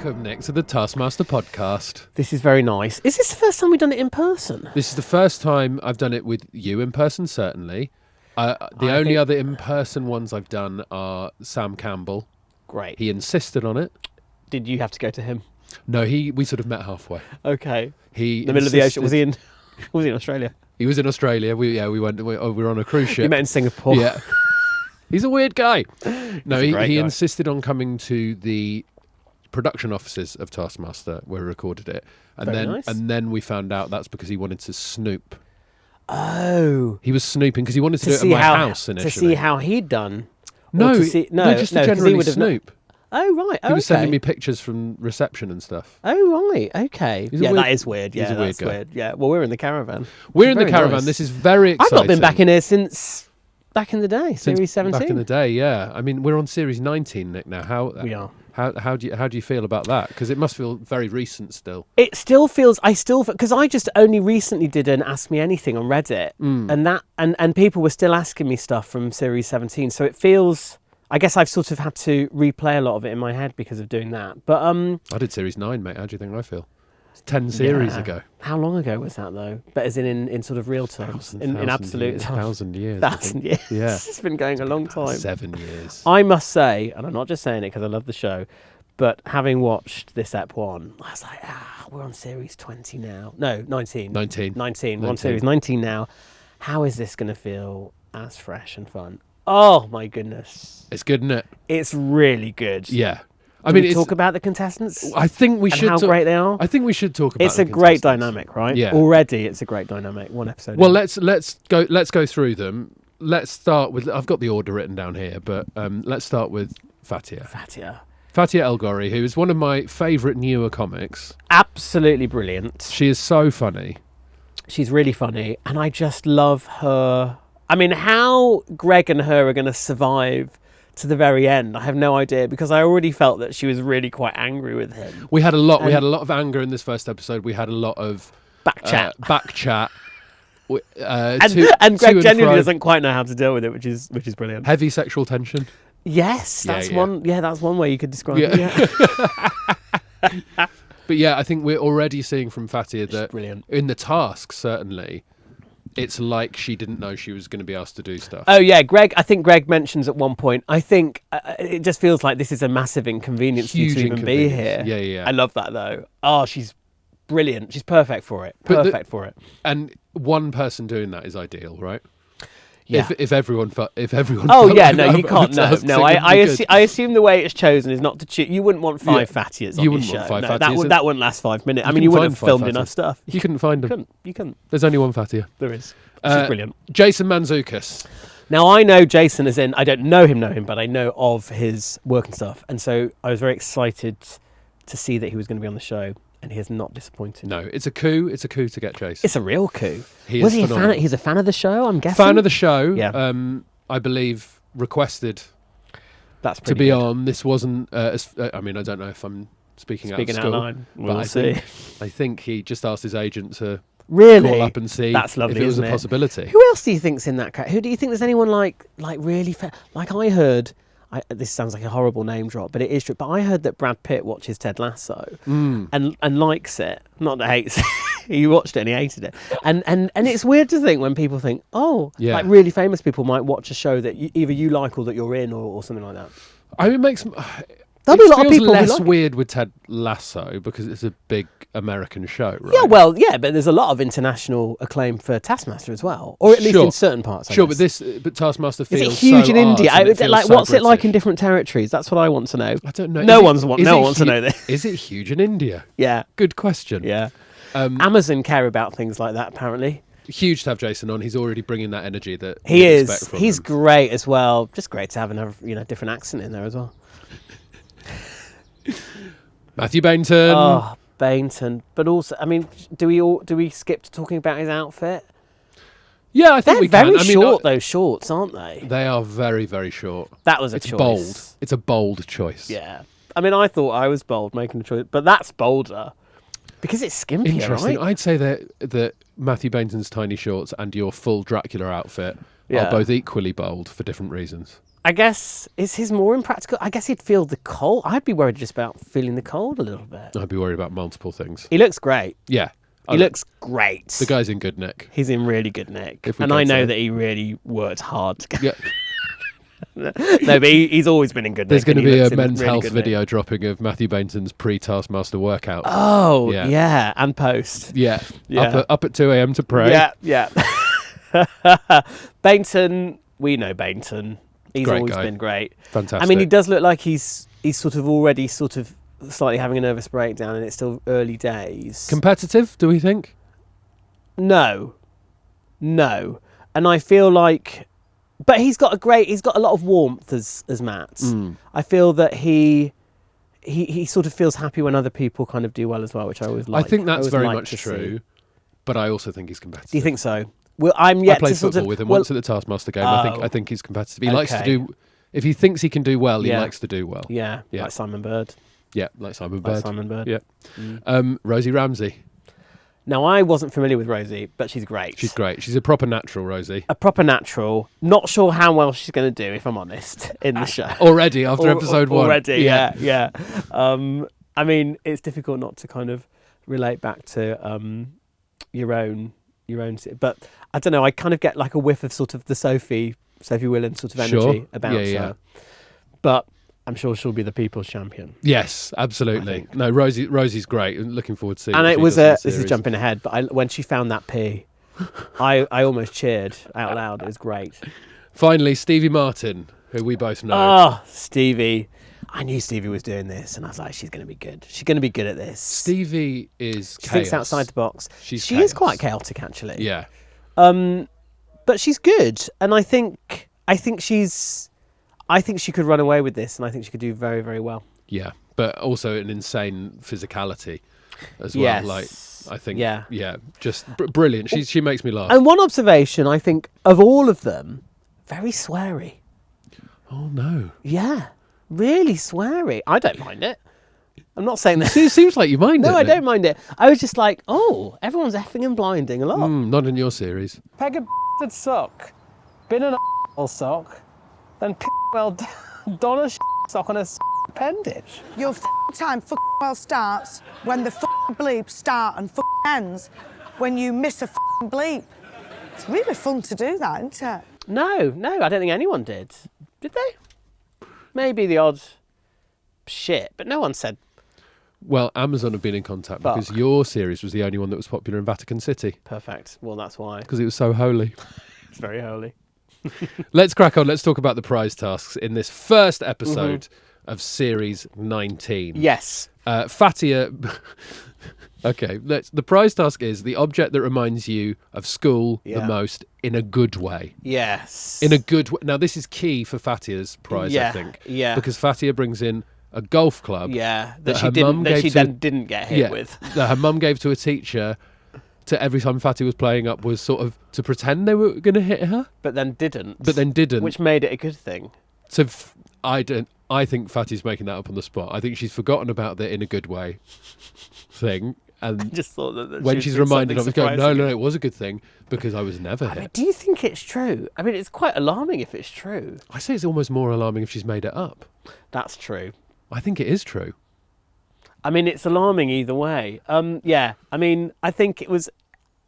Welcome, Nick, to the Taskmaster Podcast. This is very nice. Is this the first time we've done it in person? This is the first time I've done it with you in person, certainly. The only other in-person ones I've done are Sam Campbell. Great. He insisted on it. Did you have to go to him? No, we sort of met halfway. Okay. He in the middle of the ocean. Was he in Australia? He was in Australia. We were on a cruise ship. You met in Singapore. Yeah. He's a weird guy. No, he guy. insisted on coming to the production offices of Taskmaster where we recorded it. And then we found out that's because he wanted to snoop. Oh. He was snooping because he wanted to do it at my house initially. To see how he'd done. No, just to generally snoop. Oh, right. He was sending me pictures from reception and stuff. Oh, right. Okay. That is weird. Yeah, that's weird. Yeah. Well, we're in the caravan. We're in the caravan. Nice. This is very exciting. I've not been back in here since back in the day, Series 17. Back in the day, yeah. I mean, we're on Series 19, Nick, now. We are. How do you feel about that? Because it must feel very recent still. It still feels. Because I just only recently did an Ask Me Anything on Reddit, and people were still asking me stuff from Series 17. So it feels. I guess I've sort of had to replay a lot of it in my head because of doing that. But I did Series 9, mate. How do you think I feel? It's 10 series ago. How long ago was that though? But as in sort of real terms, in absolute 1,000 years. 1,000 years. Yeah, it's been going a long time. 7 years. I must say, and I'm not just saying it because I love the show, but having watched this Ep 1, I was like, we're on Series 20 now. No, 19. 19. We're on Series 19 now. How is this going to feel as fresh and fun? Oh my goodness. It's good, isn't it? It's really good. Yeah. I mean, talk about the contestants. I think we should. How great they are. I think we should talk about. It's a great dynamic, right? Yeah. Already, it's a great dynamic. One episode. Well, let's go through them. Let's start with. I've got the order written down here, but let's start with Fatia. Fatia el-ghorri, who is one of my favourite newer comics. Absolutely brilliant. She is so funny. She's really funny, and I just love her. I mean, how Greg and her are going to survive to the very end, I have no idea, because I already felt that she was really quite angry with him. We had a lot of anger in this first episode. We had a lot of back chat. And Greg genuinely doesn't quite know how to deal with it, which is brilliant. Heavy sexual tension. Yes, that's one. Yeah, that's one way you could describe it. Yeah. But yeah, I think we're already seeing from Fatia that brilliant. In the task, certainly, it's like she didn't know she was going to be asked to do stuff. Oh yeah, I think Greg mentions at one point, I think it just feels like this is a massive inconvenience for you to even be here. Yeah. I love that though. Oh, she's brilliant. She's perfect for it. For it. And one person doing that is ideal, right? Yeah. If everyone. Oh yeah, no, you can't. No. I assume the way it's chosen is not to choose. You wouldn't want five Fatias on your show. Want 5 Fatias. That wouldn't last 5 minutes. I mean, you wouldn't have filmed enough stuff. You couldn't find them. You couldn't. There's only one Fatia. There is. She's brilliant. Jason Mantzoukas. Now I know Jason as in I don't know him, but I know of his work and stuff, and so I was very excited to see that he was going to be on the show. And he has not disappointed. No, it's a coup. It's a coup to get Jason. It's a real coup. He's a fan of the show, I'm guessing? Fan of the show. Yeah. I believe requested to be on. This wasn't... I mean, I don't know if I'm speaking out of school. Out loud. We'll see. I think he just asked his agent to really call up and see That's lovely, if it was isn't a possibility. Who else do you think's in that crowd? Who do you think there's anyone like really... Like I heard... this sounds like a horrible name drop, but it is true. But I heard that Brad Pitt watches Ted Lasso and likes it. Not that hates it. He watched it and he hated it. And it's weird to think when people think, like really famous people might watch a show that either you like or that you're in or something like that. I mean, it makes... There'll be a lot of people less weird with Ted Lasso because it's a big American show, right? Yeah, but there's a lot of international acclaim for Taskmaster as well, or at least in certain parts. But Taskmaster feels is it huge in India? What's it like in British. Different territories? That's what I want to know. I don't know. No one wants to know this. Is it huge in India? Yeah, good question. Yeah, Amazon care about things like that apparently. Huge to have Jason on. He's already bringing that energy that he is. He's great as well. Just great to have another different accent in there as well. Matthew Bainton. Oh, Bainton. But also, I mean, do we skip to talking about his outfit? Yeah, I think we can. They're very short, those shorts, aren't they? They are very, very short. That was a choice. Bold. It's a bold choice. Yeah. I mean, I thought I was bold making a choice, but that's bolder because it's skimpier, Interesting. right? I'd say that Matthew Bainton's tiny shorts and your full Dracula outfit are both equally bold for different reasons. I guess, is his more impractical? I guess he'd feel the cold. I'd be worried just about feeling the cold a little bit. I'd be worried about multiple things. He looks great. Yeah. He looks great. The guy's in good nick. He's in really good nick. And I know that he really worked hard to get... Yeah. No, but he's always been in good nick. There's going to be a men's health video dropping of Matthew Bainton's pre-Taskmaster workout. Oh, yeah. And post. Yeah. Up at 2 a.m. to pray. Yeah. Bainton, we know Bainton. He's always been great. Fantastic. I mean, he does look like he's sort of already slightly having a nervous breakdown, and it's still early days. Competitive, do we think? No. And I feel like, but he's got a lot of warmth as Matt. I feel that he sort of feels happy when other people kind of do well as well, which I always like. I think that's very much true, but I also think he's competitive. Do you think so? Well, I'm yet I played to sort football of, with him once at the Taskmaster game. I think he's competitive. He likes to do. If he thinks he can do well, he likes to do well. Yeah, like Simon Bird. Yeah, like Simon Bird. Yeah. Rosie Ramsey. Now, I wasn't familiar with Rosie, but she's great. She's great. She's a proper natural, Rosie. A proper natural. Not sure how well she's going to do, if I'm honest, in the show. Already, after episode 1. Already, yeah. I mean, it's difficult not to kind of relate back to your own. But I don't know, I kind of get like a whiff of sort of the Sophie Willan sort of energy about her. Yeah. But I'm sure she'll be the people's champion. Yes, absolutely. No, Rosie's great. I'm looking forward to seeing. And it was this is jumping ahead, but when she found that pea, I almost cheered out loud. It was great. Finally, Stevie Martin, who we both know. Oh, Stevie. I knew Stevie was doing this, and I was like, she's going to be good. She's going to be good at this. Stevie is She thinks outside the box. She is quite chaotic, actually. Yeah. But she's good, and I think she could run away with this, and I think she could do very, very well. Yeah, but also an insane physicality as well. Yes. Like, I think, just brilliant. She makes me laugh. And one observation, I think, of all of them, very sweary. Oh, no. Yeah, really sweary. I don't mind it. I'm not saying that. It seems like you mind it. No, I don't mind it. I was just like, everyone's effing and blinding a lot. Not in your series. Peg a sock, bin an sock, then don a sock on a appendage. Your time well starts when the bleeps start and ends when you miss a bleep. It's really fun to do that, isn't it? No, I don't think anyone did. Did they? Maybe the odd shit, but no one said. Well, Amazon have been in contact because your series was the only one that was popular in Vatican City. Perfect. Well, that's why. Because it was so holy. It's very holy. Let's crack on. Let's talk about the prize tasks in this first episode of Series 19. Yes. Fatia... Okay, the prize task is the object that reminds you of school the most in a good way. Yes. In a good way. Now, this is key for Fatia's prize, I think. Yeah. Because Fatia brings in a golf club. Yeah. That she didn't get hit with. That her mum gave to a teacher to every time Fatia was playing up was sort of to pretend they were going to hit her. But then didn't. Which made it a good thing. So I think Fatia's making that up on the spot. I think she's forgotten about the in a good way thing. And I just thought that when she's reminded of it, going, no, it was a good thing because I was never hit. I mean, do you think it's true? I mean, it's quite alarming if it's true. I say it's almost more alarming if she's made it up. That's true. I think it is true. I mean, it's alarming either way. Yeah. I mean, I think it was.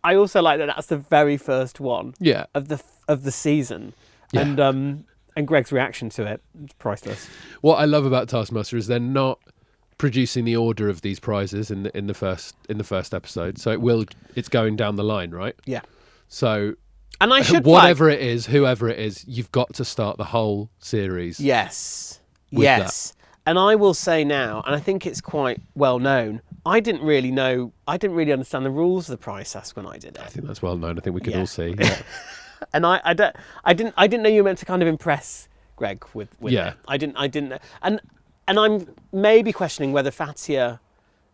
I also like that that's the very first one. Yeah. Of the season, yeah. And Greg's reaction to it, it's priceless. What I love about Taskmaster is they're not producing the order of these prizes in the first episode, so it's going down the line, right? Yeah. So, and I should whoever it is, you've got to start the whole series. Yes. That. And I will say now, and I think it's quite well known. I didn't really understand the rules of the prize task when I did it. I think that's well known. I think we can all see. Yeah. And I didn't know you were meant to kind of impress Greg with yeah. it. I didn't know. And I'm maybe questioning whether Fatia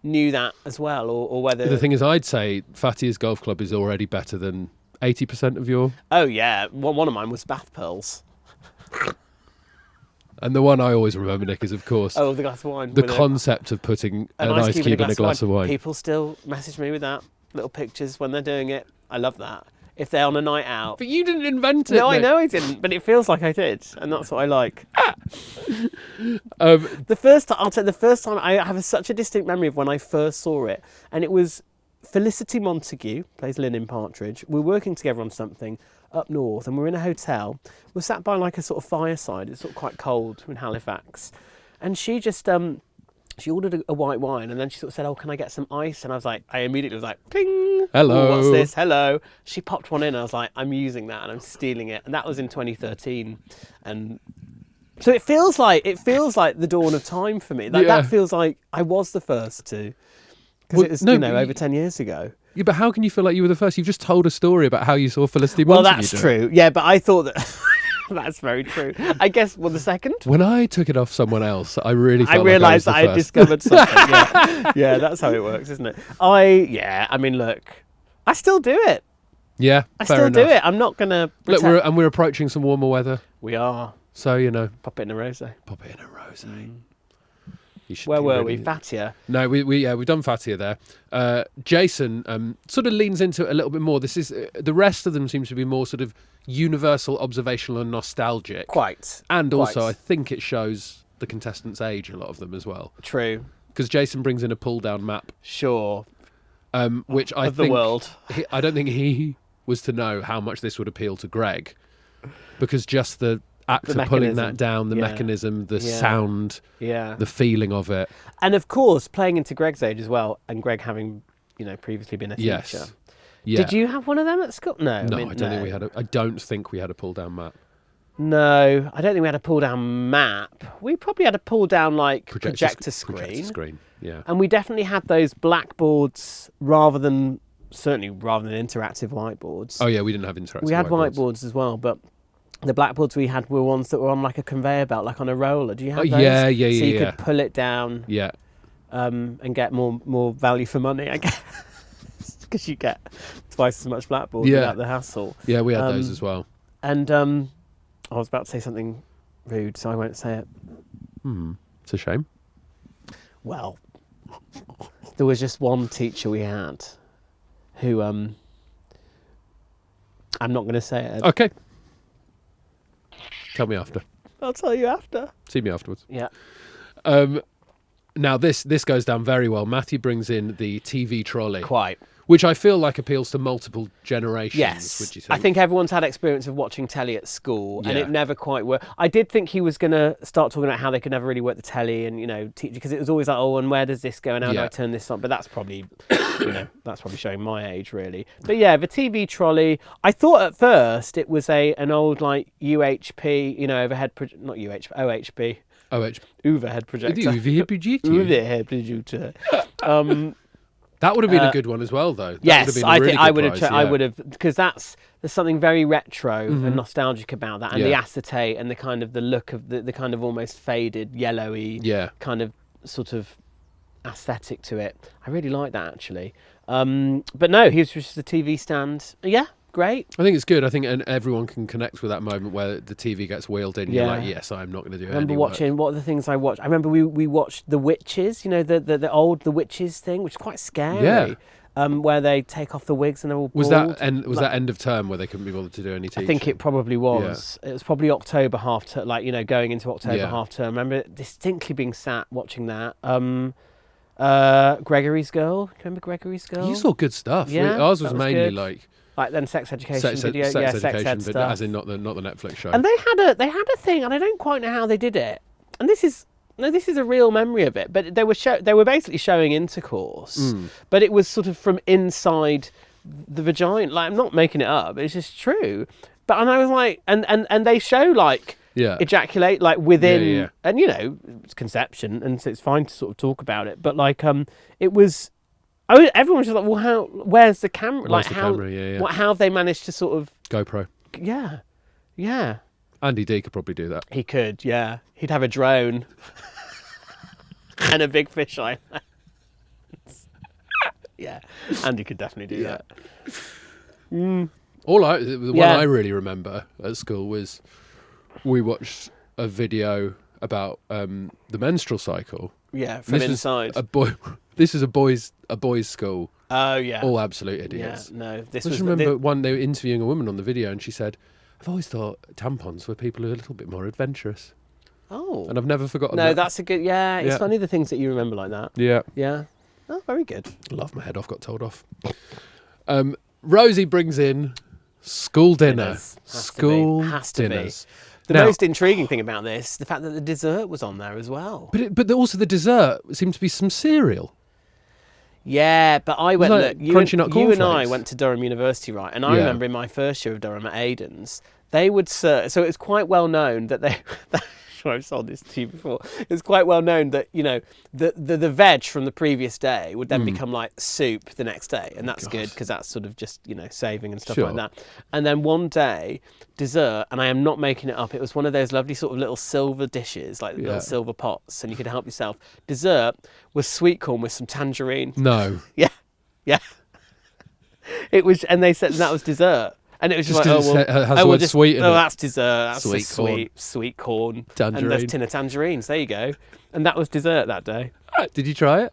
knew that as well, or whether... The thing is, I'd say Fatia's golf club is already better than 80% of your... Oh, yeah. One of mine was bath pearls. And the one I always remember, Nick, is, of course... Oh, the glass of wine. The concept of putting an ice cube in a glass of wine. People still message me with that, little pictures when they're doing it. I love that. if they're on a night out. But you didn't invent it. No, I mate. know I didn't, but it feels like I did, and that's what I like. Um, The first time I have such a distinct memory of when I first saw it, and it was Felicity Montague, plays Lynn Partridge. We're working together on something up north, and we're in a hotel. We're sat by like a sort of fireside. It's sort of quite cold in Halifax, and she just she ordered a white wine, and then she sort of said, "Oh, can I get some ice?" And I immediately was like, "Ping! Hello. What's this? Hello." She popped one in, and I was like, "I'm using that, and I'm stealing it." And that was in 2013, and so it feels like the dawn of time for me. Like that feels like I was the first to, because it was over 10 years ago. Yeah, but how can you feel like you were the first? You've just told a story about how you saw Felicity Well, Montague. that's true. Yeah, but I thought that that's very true. I guess. Well, the second. When I took it off someone else, I really felt realised like that I discovered something. Yeah, that's how it works, isn't it? I mean, look, I still do it. Yeah, I fair still enough. do it. I'm not gonna. Look, we're approaching some warmer weather, We are. so Pop it in a rosé. pop it in a rosé. Where were we? Fatia. No, we've done Fatia there. Jason sort of leans into it a little bit more. This is the rest of them seems to be more sort of universal, observational, and nostalgic. Quite. And also, I think it shows the contestants' age. A lot of them as well, True. because Jason brings in a pull-down map, Sure. which I Of think the world. I don't think he was to know how much this would appeal to Greg, because just the act of pulling that down, the mechanism, the sound, the feeling of it. And of course, playing into Greg's age as well, and Greg having, previously been a teacher. Yes. Yeah. Did you have one of them at school? No. No, I don't think we had I don't think we had a pull-down map. No, I don't think we had a pull-down map. We probably had a pull-down projector screen. Projector screen, yeah. And we definitely had those blackboards rather than interactive whiteboards. Oh yeah, we didn't have interactive. We had whiteboards as well, but the blackboards we had were ones that were on like a conveyor belt, like on a roller. Do you have those? Yeah. So you could pull it down. Yeah. And get more value for money, I guess, because you get twice as much blackboard without the hassle. Yeah, we had those as well. And I was about to say something rude, so I won't say it. It's a shame. Well, there was just one teacher we had who I'm not going to say it. Okay. Tell me after. I'll tell you after. See me afterwards. Yeah. Now this goes down very well. Matthew brings in the TV trolley. Quite. Which I feel like appeals to multiple generations. Yes. Would you think? I think everyone's had experience of watching telly at school, and it never quite worked. I did think he was going to start talking about how they could never really work the telly and, teach, because it was always like, oh, and where does this go and how do I turn this on? But that's probably, that's probably showing my age, really. But yeah, the TV trolley, I thought at first it was an old, like, UHP, overhead, not UHP, OHP. Overhead projector. Overhead projector. Overhead projector. That would have been a good one as well, though. Yes, I think I would have. I would have, because there's something very retro and nostalgic about that, and the acetate and the kind of the look of the kind of almost faded yellowy kind of sort of aesthetic to it. I really like that actually. But no, he was just a TV stand. Yeah, great. I think it's good. I think everyone can connect with that moment where the TV gets wheeled in. You're like, yes, I'm not going to do it. I remember watching, what are the things I watched? I remember we watched The Witches, the old The Witches thing, which is quite scary. Yeah. Where they take off the wigs and they're all bald. Was that end of term where they couldn't be bothered to do any teaching? I think it probably was. Yeah. It was probably October half term, going into October half term. I remember distinctly being sat watching that. Gregory's Girl. Do you remember Gregory's Girl? You saw good stuff. Yeah, ours was mainly good. Like then sex education video, sex sex education, ed but stuff. as in not the Netflix show. And they had a thing, and I don't quite know how they did it. And this is a real memory of it. But they were basically showing intercourse, but it was sort of from inside the vagina. Like, I'm not making it up; it's just true. But I was like, and they show like ejaculate like within, and it's conception, and so it's fine to sort of talk about it. But like it was. Everyone was just like, well, where's the camera? Where's the camera? How have they managed to sort of... GoPro. Yeah. Andy D could probably do that. He could, yeah. He'd have a drone and a big fisheye lens. Yeah, Andy could definitely do that. The one I really remember at school was we watched a video about the menstrual cycle. Yeah, from inside. This is a boys' school, Oh yeah. All absolute idiots. Yeah, no. I just remember one, they were interviewing a woman on the video and she said, I've always thought tampons were people who are a little bit more adventurous. Oh. And I've never forgotten that. No, that's a good... Yeah, it's funny the things that you remember like that. Yeah. Yeah. Oh, very good. Laughed my head off, got told off. Rosie brings in school dinner. School dinners. The most intriguing thing about this, the fact that the dessert was on there as well. But also the dessert seemed to be some cereal. Yeah, but I went... Like look, Crunchy Nut you and I cornflakes. went to Durham University, right? And I remember in my first year of Durham at Aiden's, they would serve... So it was quite well known that they... I've sold this to you before. It was quite well known that, you know, the veg from the previous day would then become like soup the next day. And that's good because that's sort of just, you know, saving and stuff like that. And then one day, dessert, and I am not making it up, it was one of those lovely sort of little silver dishes, like little silver pots, and you could help yourself. Dessert was sweet corn with some tangerine. No. Yeah. It was, and they said that was dessert. And it was just like, it has the word sweet in it. That's dessert. That's sweet corn. Tangerine. And there's a tin of tangerines. There you go. And that was dessert that day. Did you try it?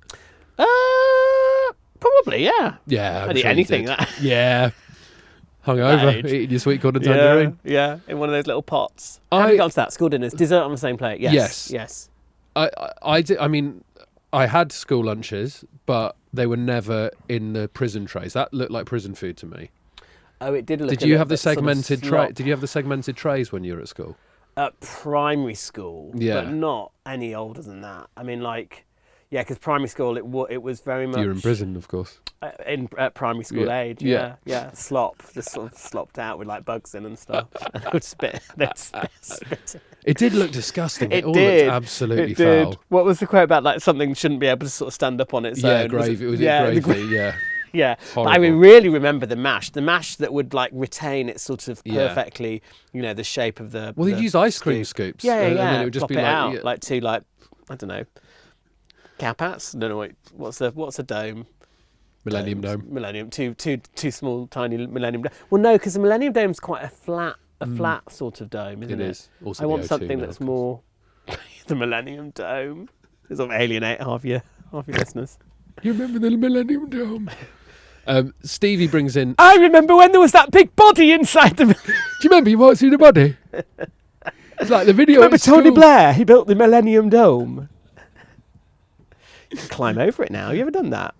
Probably, yeah. Yeah. I'd eat anything. Yeah. Hungover, eating your sweet corn and tangerine. Yeah, in one of those little pots. How have you got to that? School dinners, dessert on the same plate. Yes. I did. I mean, I had school lunches, but they were never in the prison trays. That looked like prison food to me. Oh, it did look. Did you have the segmented tray? Did you have the segmented trays when you were at school? At primary school, but not any older than that. I mean, like, yeah, because primary school it was very much. You were in prison, of course. At primary school age, yeah. Slop, just sort of slopped out with like bugs in and stuff. And they would spit. It did look disgusting. It all did. Looked absolutely it did. foul. What was the quote about like something shouldn't be able to sort of stand up on its own? Yeah, gravy. Was it gravy? Yeah. Yeah, but I Horrible. really remember the mash that would like retain its sort of perfectly, you know, the shape of the. Well, they'd use ice cream scoops. Yeah. And then it would just Pop be it like, out, like two, like, I don't know, cowpats. I don't know what's a dome. Millennium Dome. Millennium, two small, tiny Millennium Dome. Well, no, because the Millennium Dome's quite a flat sort of dome, isn't it? It is. Also I want the O2 something now, that's more the Millennium Dome. It's sort of alienate half your listeners. You remember the Millennium Dome? Stevie brings in... I remember when there was that big body inside the... Do you remember you might see the body? It's like the video. Remember Tony Blair? He built the Millennium Dome. You can climb over it now. Have you ever done that?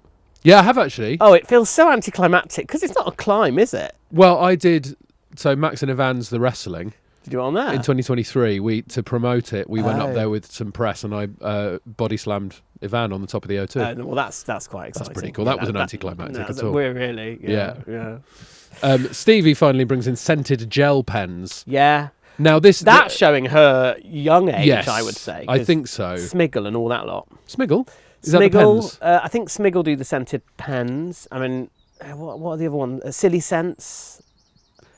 Yeah, I have actually. Oh, it feels so anticlimactic because it's not a climb, is it? Well, I did. So Max and Ivan's the wrestling. Did you go on there? In 2023, to promote it, we went up there with some press, and I body slammed Ivan on the top of the O2. Well, that's quite exciting. That's pretty cool. That was an anticlimactic at all. We're really, yeah. Stevie finally brings in scented gel pens. Yeah. Now that's showing her young age, yes, I would say. I think so. Smiggle and all that lot. Smiggle? Is that the pens? I think Smiggle do the scented pens. I mean, what are the other ones? Silly Scents.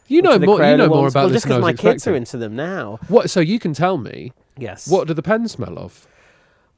You know more about this just than I was because my expecting. kids are into them now. What? So you can tell me. Yes. What do the pens smell of?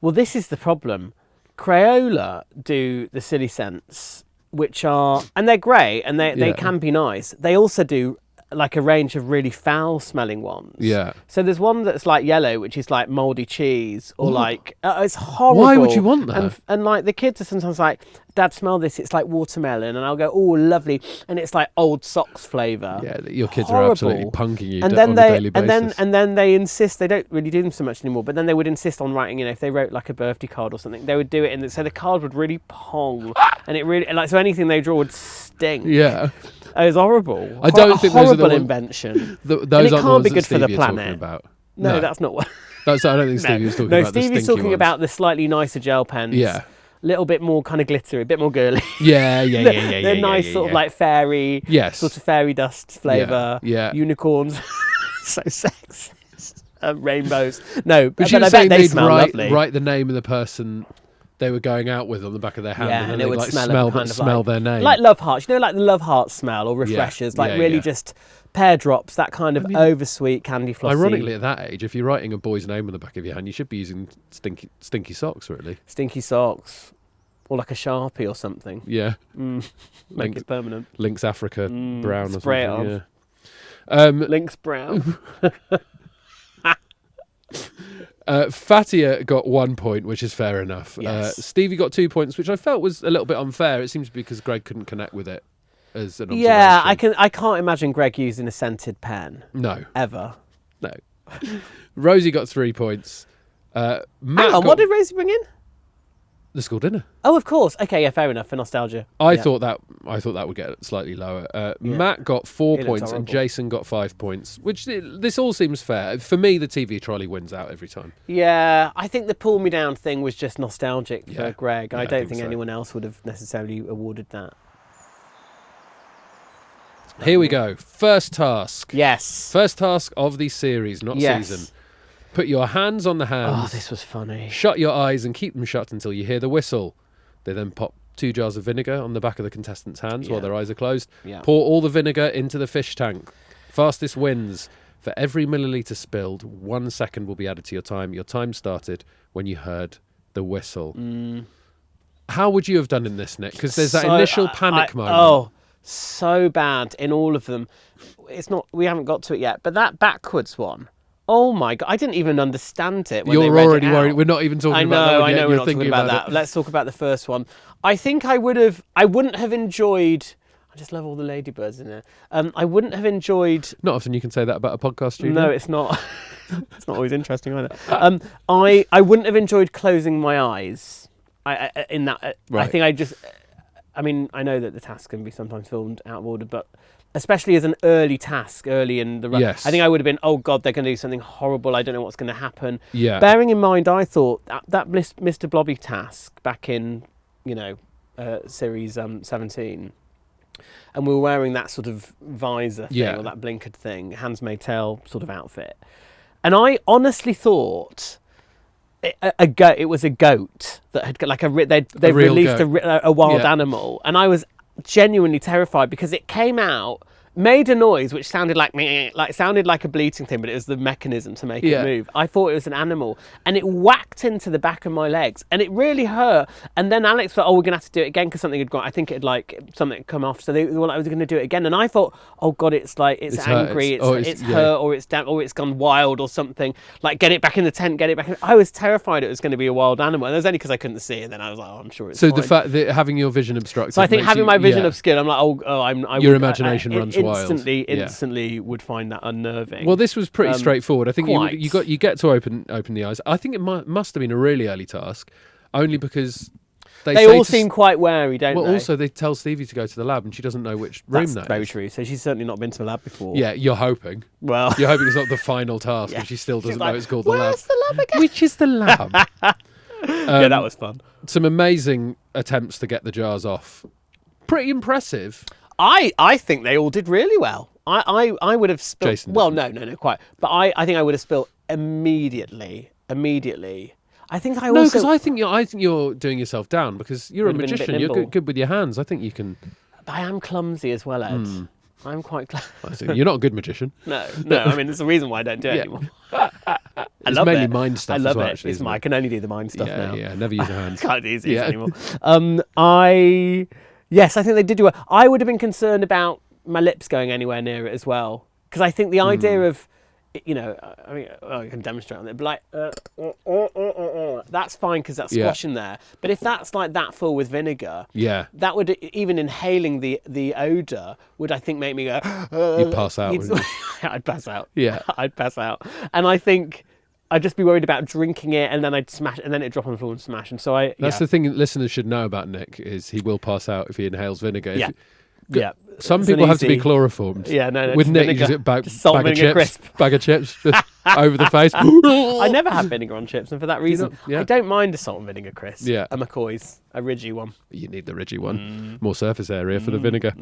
Well, this is the problem. Crayola do the Silly Scents, which are, and they're great, and they can be nice. They also do like a range of really foul-smelling ones. Yeah. So there's one that's like yellow, which is like mouldy cheese, or like it's horrible. Why would you want that? And like the kids are sometimes like, Dad, smell this. It's like watermelon, and I'll go, oh, lovely, and it's like old socks flavour. Yeah, your kids Horrible. are absolutely punking you and on a daily basis. And then they insist. They don't really do them so much anymore. But then they would insist on writing. You know, if they wrote like a birthday card or something, they would do it, and so the card would really pong, and it really like so anything they draw would stink. Yeah. It was horrible. I don't think those are the horrible ones, invention. those and it aren't can't the ones be good that for the Stevie is talking planet. about. No, that's not what. I don't think Stevie was talking about the Stevie's stinky talking ones. about the slightly nicer gel pens. Yeah. A little bit more kind of glittery, a bit more girly. Yeah. They're nice, sort of like fairy, sort of fairy dust flavour. Yeah. Unicorns, so sexist. Rainbows. No, but she I was bet saying they they'd smell lovely. write the name of the person they were going out with on the back of their hand, Yeah, and then it they'd would like smell their name. Like Love Hearts, you know, like the Love Hearts smell or refreshers, like really just pear drops, that kind of oversweet candy flossy. Ironically, at that age, if you're writing a boy's name on the back of your hand, you should be using stinky socks, really. Stinky socks. Or like a Sharpie or something. Yeah. Make it permanent. Lynx Africa brown or spray something. it Yeah. Lynx brown. Fatia got 1 point, which is fair enough. Yes. Stevie got 2 points, which I felt was a little bit unfair. It seems because Greg couldn't connect with it as an observation. Yeah, I can't imagine Greg using a scented pen. No. Ever. No. Rosie got 3 points. Matt Hang on, what did Rosie bring in? The school dinner. Oh, of course. Okay, yeah, fair enough, for nostalgia. I thought that would get slightly lower. Matt got 4 points and Jason got 5 points, which this all seems fair. For me, the TV trolley wins out every time. Yeah, I think the pull me down thing was just nostalgic for Greg. Yeah, I don't think so. anyone else would have necessarily awarded that. Here we go. First task. Yes. First task of the series, not season. Put your hands on the hands. Oh, this was funny. Shut your eyes and keep them shut until you hear the whistle. They then pop 2 jars of vinegar on the back of the contestants' hands while their eyes are closed. Yeah. Pour all the vinegar into the fish tank. Fastest wins. For every milliliter spilled, 1 second will be added to your time. Your time started when you heard the whistle. How would you have done in this, Nick? Because there's that initial panic moment. Oh, so bad in all of them. It's not. We haven't got to it yet, but that backwards one. Oh my God! I didn't even understand it. When You're they read already it out. worried. We're not even talking about that one yet. I know. We're not talking about that. Let's talk about the first one. I think I wouldn't have enjoyed. I just love all the ladybirds in there. I wouldn't have enjoyed. Not often you can say that about a podcast studio. No, it's not. It's not always interesting either. I wouldn't have enjoyed closing my eyes. I think I just. I mean, I know that the task can be sometimes filmed out of order, but especially as an early task, early in the run, yes. I think I would have been, oh God, they're going to do something horrible. I don't know what's going to happen. Yeah. Bearing in mind, I thought that Mr. Blobby task back in, series 17, and we were wearing that sort of visor thing or that blinkered thing, Handmaid's Tale sort of outfit, and I honestly thought. It was a goat that had got they released a wild animal, and I was genuinely terrified because it came out, made a noise which sounded like a bleating thing, but it was the mechanism to make it move. I thought it was an animal, and it whacked into the back of my legs, and it really hurt. And then Alex thought, we're gonna have to do it again because something had gone. I think it had something had come off, so they were like, I was going to do it again. And I thought, oh God, it's angry, it's hurt, or it's down, or it's gone wild or something. Like, get it back in the tent, get it back. I was terrified it was going to be a wild animal, and it was only because I couldn't see. And then I was like, I'm sure it's. So fine. the fact that having your vision obstructed. So I think having my vision obscured, I'm like, your imagination runs wild. Instantly would find that unnerving. Well, this was pretty straightforward. I think you get to open the eyes. I think it must have been a really early task, only because they all seem quite wary, don't they? Well, also they tell Stevie to go to the lab, and she doesn't know which room that is. That's very true. So she's certainly not been to the lab before. Yeah, you're hoping. Well, you're hoping it's not the final task, and she still doesn't know it's called the lab. Where's the lab again? Which is the lab? Yeah, that was fun. Some amazing attempts to get the jars off. Pretty impressive. I think they all did really well. I would have spilled. Jason well, no, quite. But I think I would have spilled immediately. I think I also. No, because I think you're doing yourself down because you're a magician. You're good with your hands. I think you can. But I am clumsy as well, Ed. I'm quite clumsy. You're not a good magician. No. I mean, there's a reason why I don't do it anymore. It's mainly mind stuff. I love as well, it. Actually, I can only do the mind stuff now. Yeah, never use your hands. Can't use it anymore. Yes, I think they did do well. I would have been concerned about my lips going anywhere near it as well, because I think the idea of, I can demonstrate on it, but that's fine because that's squashing there. But if that's like that full with vinegar, that would, even inhaling the odour would, I think, make me go. You'd pass out. Wouldn't you? I'd pass out. Yeah, I'd pass out, and I think. I'd just be worried about drinking it, and then I'd smash, and then it'd drop on the floor and smash. And so that's the thing listeners should know about Nick is he will pass out if he inhales vinegar. Some it's people have to be chloroformed. Yeah, no. With Nick, vinegar, you bag salt, of chips, crisp. Bag of chips just over the face. I never have vinegar on chips, and for that reason, I don't mind a salt and vinegar crisp. Yeah, a McCoy's, a ridgy one. You need the ridgy one, more surface area for the vinegar.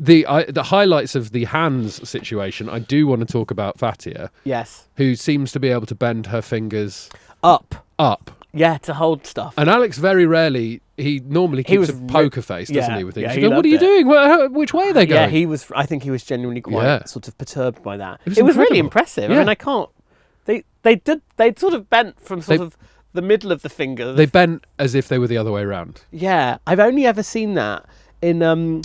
The highlights of the hands situation, I do want to talk about Fatia. Yes. Who seems to be able to bend her fingers up. Yeah, to hold stuff. And Alex very rarely, he normally keeps a poker face, doesn't he, with things? Yeah, what are you doing? Which way are they going? Yeah, I think he was genuinely quite sort of perturbed by that. It was really impressive. Yeah. I mean, I can't, they'd sort of bent from sort of the middle of the finger. They bent as if they were the other way around. Yeah, I've only ever seen that in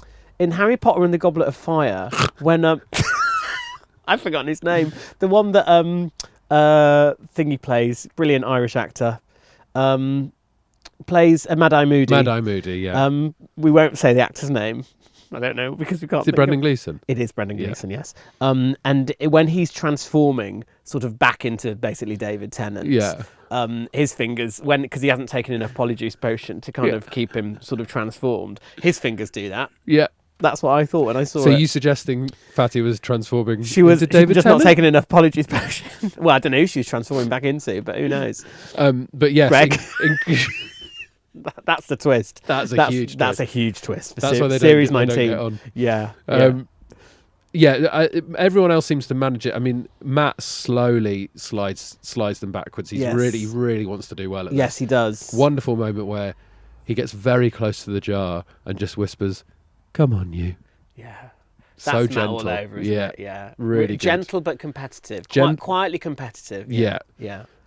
Harry Potter and the Goblet of Fire, when I've forgotten his name, the one that thing he plays, brilliant Irish actor, plays a Mad-Eye Moody. Mad-Eye Moody, yeah. We won't say the actor's name. I don't know because we can't. Is it Brendan Gleeson? It is Brendan Gleeson, yes. When he's transforming sort of back into basically David Tennant, his fingers, because he hasn't taken enough polyjuice potion to kind of keep him sort of transformed, his fingers do that. Yeah. That's what I thought when I saw it. So you suggesting Fatty was transforming into David Tennant? Just not taking enough polyjuice potion. Well, I don't know who she was transforming back into, but who knows? But yes, Greg. That's the twist. That's a huge twist. That's a huge twist. That's why they Series don't 19. get on. Yeah. Everyone else seems to manage it. I mean, Matt slowly slides them backwards. He really wants to do well at this. Yes, he does. Wonderful moment where he gets very close to the jar and just whispers, "Come on, you." Yeah. So That's gentle. all over, isn't it? Yeah. Really gentle but competitive. Quietly competitive. Yeah.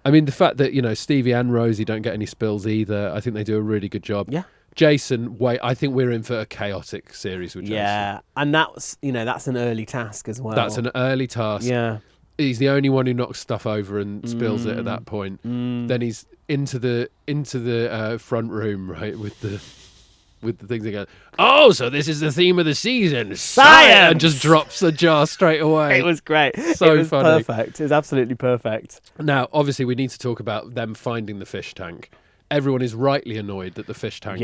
I mean, the fact that, Stevie and Rosie don't get any spills either, I think they do a really good job. Yeah. Jason, I think we're in for a chaotic series with Jason. Yeah, and that's an early task as well. That's an early task. Yeah. He's the only one who knocks stuff over and spills it at that point. Then he's into the front room, right, with the things that go, "Oh, so this is the theme of the season, science!" And just drops the jar straight away. It was great. So it was funny. Perfect. It was absolutely perfect. Now, obviously, we need to talk about them finding the fish tank. Everyone is rightly annoyed that the fish tank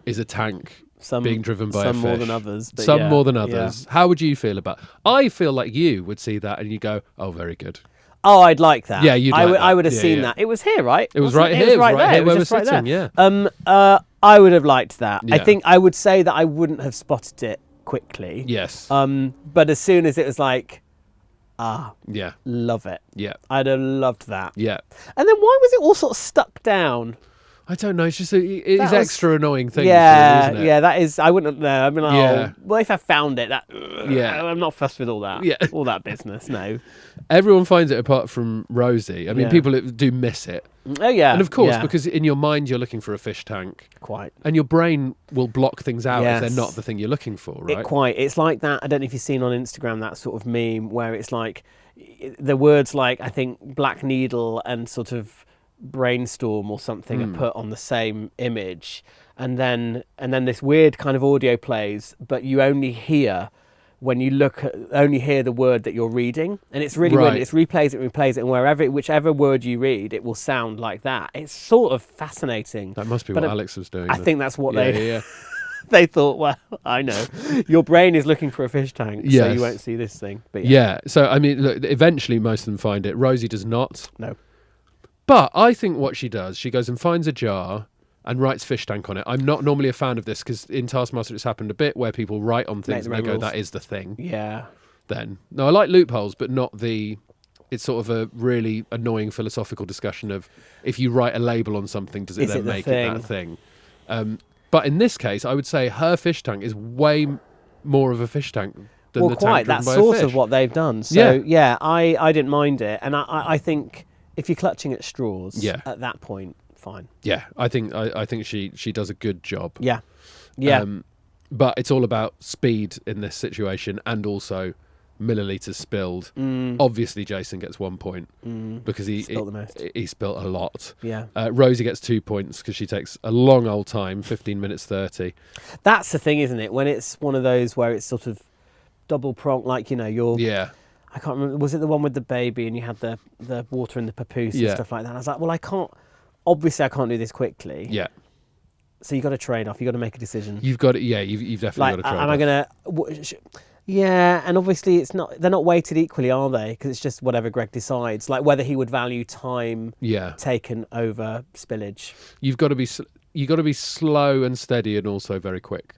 is a tank being driven by a fish. Some more than others. Some more than others. How would you feel about? I feel like you would see that and you go, "Oh, very good." Oh, I'd like that. Yeah, you'd like that. I would have seen that. It was here, right? It was right here. It was right there where we're sitting. Yeah. I would have liked that. Yeah. I think I would say that I wouldn't have spotted it quickly. Yes. But as soon as it was like, love it. Yeah. I'd have loved that. Yeah. And then why was it all sort of stuck down? I don't know. It's just it's extra annoying thing. Yeah, isn't it? yeah. That is. I wouldn't know. I mean, Yeah. well, if I found it, I'm not fussed with all that. Yeah. All that business. No. Everyone finds it apart from Rosie. I mean, people do miss it. Oh yeah. And of course, because in your mind you're looking for a fish tank. Quite. And your brain will block things out Yes. if they're not the thing you're looking for, right? It's like that. I don't know if you've seen on Instagram that sort of meme where it's like the words like, I think, black needle and sort of brainstorm or something are put on the same image, and then this weird kind of audio plays, but you only hear when you only hear the word that you're reading, and it's really weird. It replays it, and whichever word you read, it will sound like that. It's sort of fascinating. That must be what Alex was doing. I think that's what they they thought. Well, I know your brain is looking for a fish tank, so you won't see this thing. But so I mean, look, eventually most of them find it. Rosie does not. No. But I think what she does, she goes and finds a jar and writes fish tank on it. I'm not normally a fan of this because in Taskmaster it's happened a bit where people write on things and they go, "That is the thing." Yeah. Then. No, I like loopholes, but not the... It's sort of a really annoying philosophical discussion of if you write a label on something, does it then make it that thing? But in this case, I would say her fish tank is way more of a fish tank than the tank driven by a fish. That's sort of what they've done. So, I didn't mind it. And I think... If you're clutching at straws, at that point, fine. Yeah, I think she does a good job. Yeah. But it's all about speed in this situation and also millilitres spilled. Obviously, Jason gets 1 point because he spilled the most. He spilled a lot. Yeah. Rosie gets 2 points because she takes a long old time, 15 minutes 30. That's the thing, isn't it? When it's one of those where it's sort of double pronged, like you're. Yeah. I can't remember. Was it the one with the baby and you had the water in the papoose and stuff like that? And I was like, well, I can't do this quickly. Yeah. So you've got to trade off. You've got to make a decision. You've got to, you've definitely got to trade off. Am I going to... Yeah, and obviously they're not weighted equally, are they? Because it's just whatever Greg decides. Like whether he would value time taken over spillage. You've got to be slow and steady and also very quick.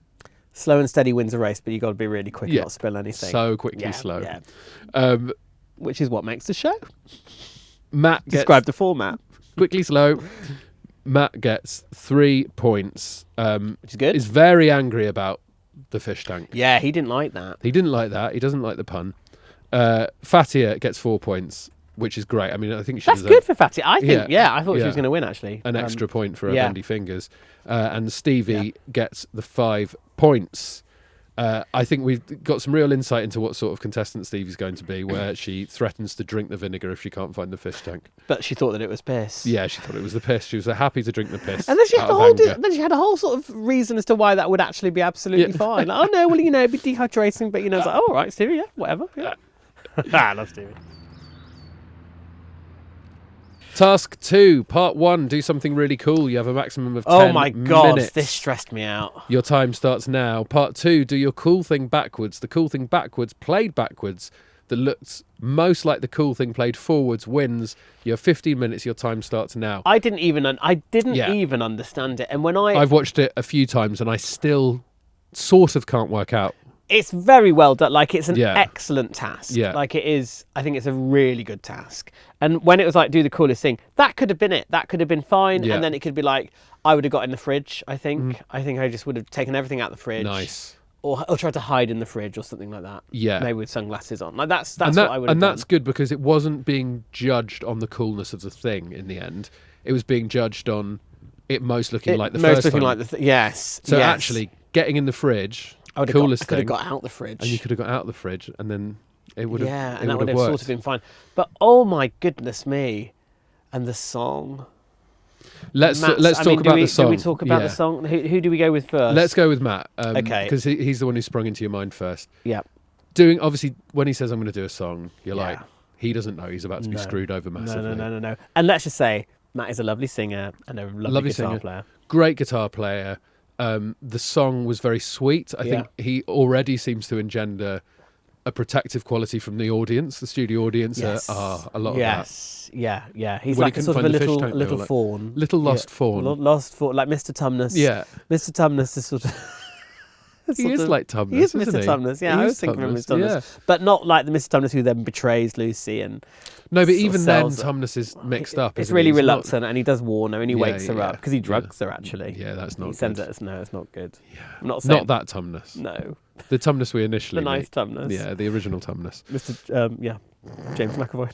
Slow and steady wins a race, but you've got to be really quick and not spill anything. So quickly slow. Yeah. Which is what makes the show. Matt describe the format. Quickly slow. Matt gets 3 points. Which is good. Is very angry about the fish tank. Yeah, he didn't like that. He didn't like that. He doesn't like the pun. Fatia gets 4 points, which is great. I mean, I think that's good for Fatia. I think. Yeah, I thought she was going to win actually. An extra point for her bendy fingers. And Stevie gets the 5 points. I think we've got some real insight into what sort of contestant Stevie's going to be, where she threatens to drink the vinegar if she can't find the fish tank. But she thought that it was piss. Yeah, she thought it was the piss. She was happy to drink the piss. And then she had out a whole sort of reason as to why that would actually be absolutely fine. Like, oh no, well, it'd be dehydrating, but it's like, oh, all right, Stevie, yeah, whatever. Yeah. I love Stevie. Task 2, part 1, do something really cool. You have a maximum of 10 Oh my God, minutes. this stressed me out. Your time starts now. Part 2, do your cool thing backwards. The cool thing backwards, played backwards, that looks most like the cool thing played forwards wins. You have 15 minutes. Your time starts now. I didn't even understand it. And when I've watched it a few times and I still sort of can't work out. It's very well done. Like, it's an excellent task. Yeah. Like, it is. I think it's a really good task. And when it was like, do the coolest thing, that could have been it. That could have been fine. Yeah. And then it could be like, I would have got in the fridge, I think. I think I just would have taken everything out of the fridge. Nice. Or tried to hide in the fridge or something like that. Yeah. Maybe with sunglasses on. Like, that's what I would have And done. that's good because it wasn't being judged on the coolness of the thing in the end. It was being judged on it most looking like the first time. Yes. So yes. actually, getting in the fridge, I could have got out the fridge. And you could have got out the fridge and then it would have Yeah, it and that would have worked. sort of been fine. But oh my goodness me. And the song. Let's talk about the song. Do we talk about the song? Who do we go with first? Let's go with Matt. Okay. Because he's the one who sprung into your mind first. Yeah. Obviously, when he says, I'm going to do a song, you're Yeah. like, he doesn't know he's about to be screwed over massively. No. And let's just say, Matt is a lovely singer and a lovely guitar singer. player. Great guitar player. The song was very sweet. I think he already seems to engender a protective quality from the audience. The studio audience are a lot of that. Yes, yeah. He's When like he a sort of couldn't a find the fish little tank, they were like, fawn. Little lost fawn. Lost fawn, like Mr. Tumnus. Yeah. Mr. Tumnus is sort of... He is like Tumnus, He is isn't Mr. he? Tumnus, yeah. He I is was thinking of Tumnus, Mr. Tumnus. yeah. But not like the Mr. Tumnus who then betrays Lucy and... No, but sort of even then, sells her. Tumnus is mixed up. It's isn't really he? He's not- reluctant, and he does warn her, and he wakes her up because he drugs her. Actually, Yeah, that's not He sends good. it as no, it's not good. Yeah. I'm not saying Not that Tumnus. no. The Tumnus we initially The nice meet. Tumnus. Yeah, the original Tumnus. Mr. James McAvoy.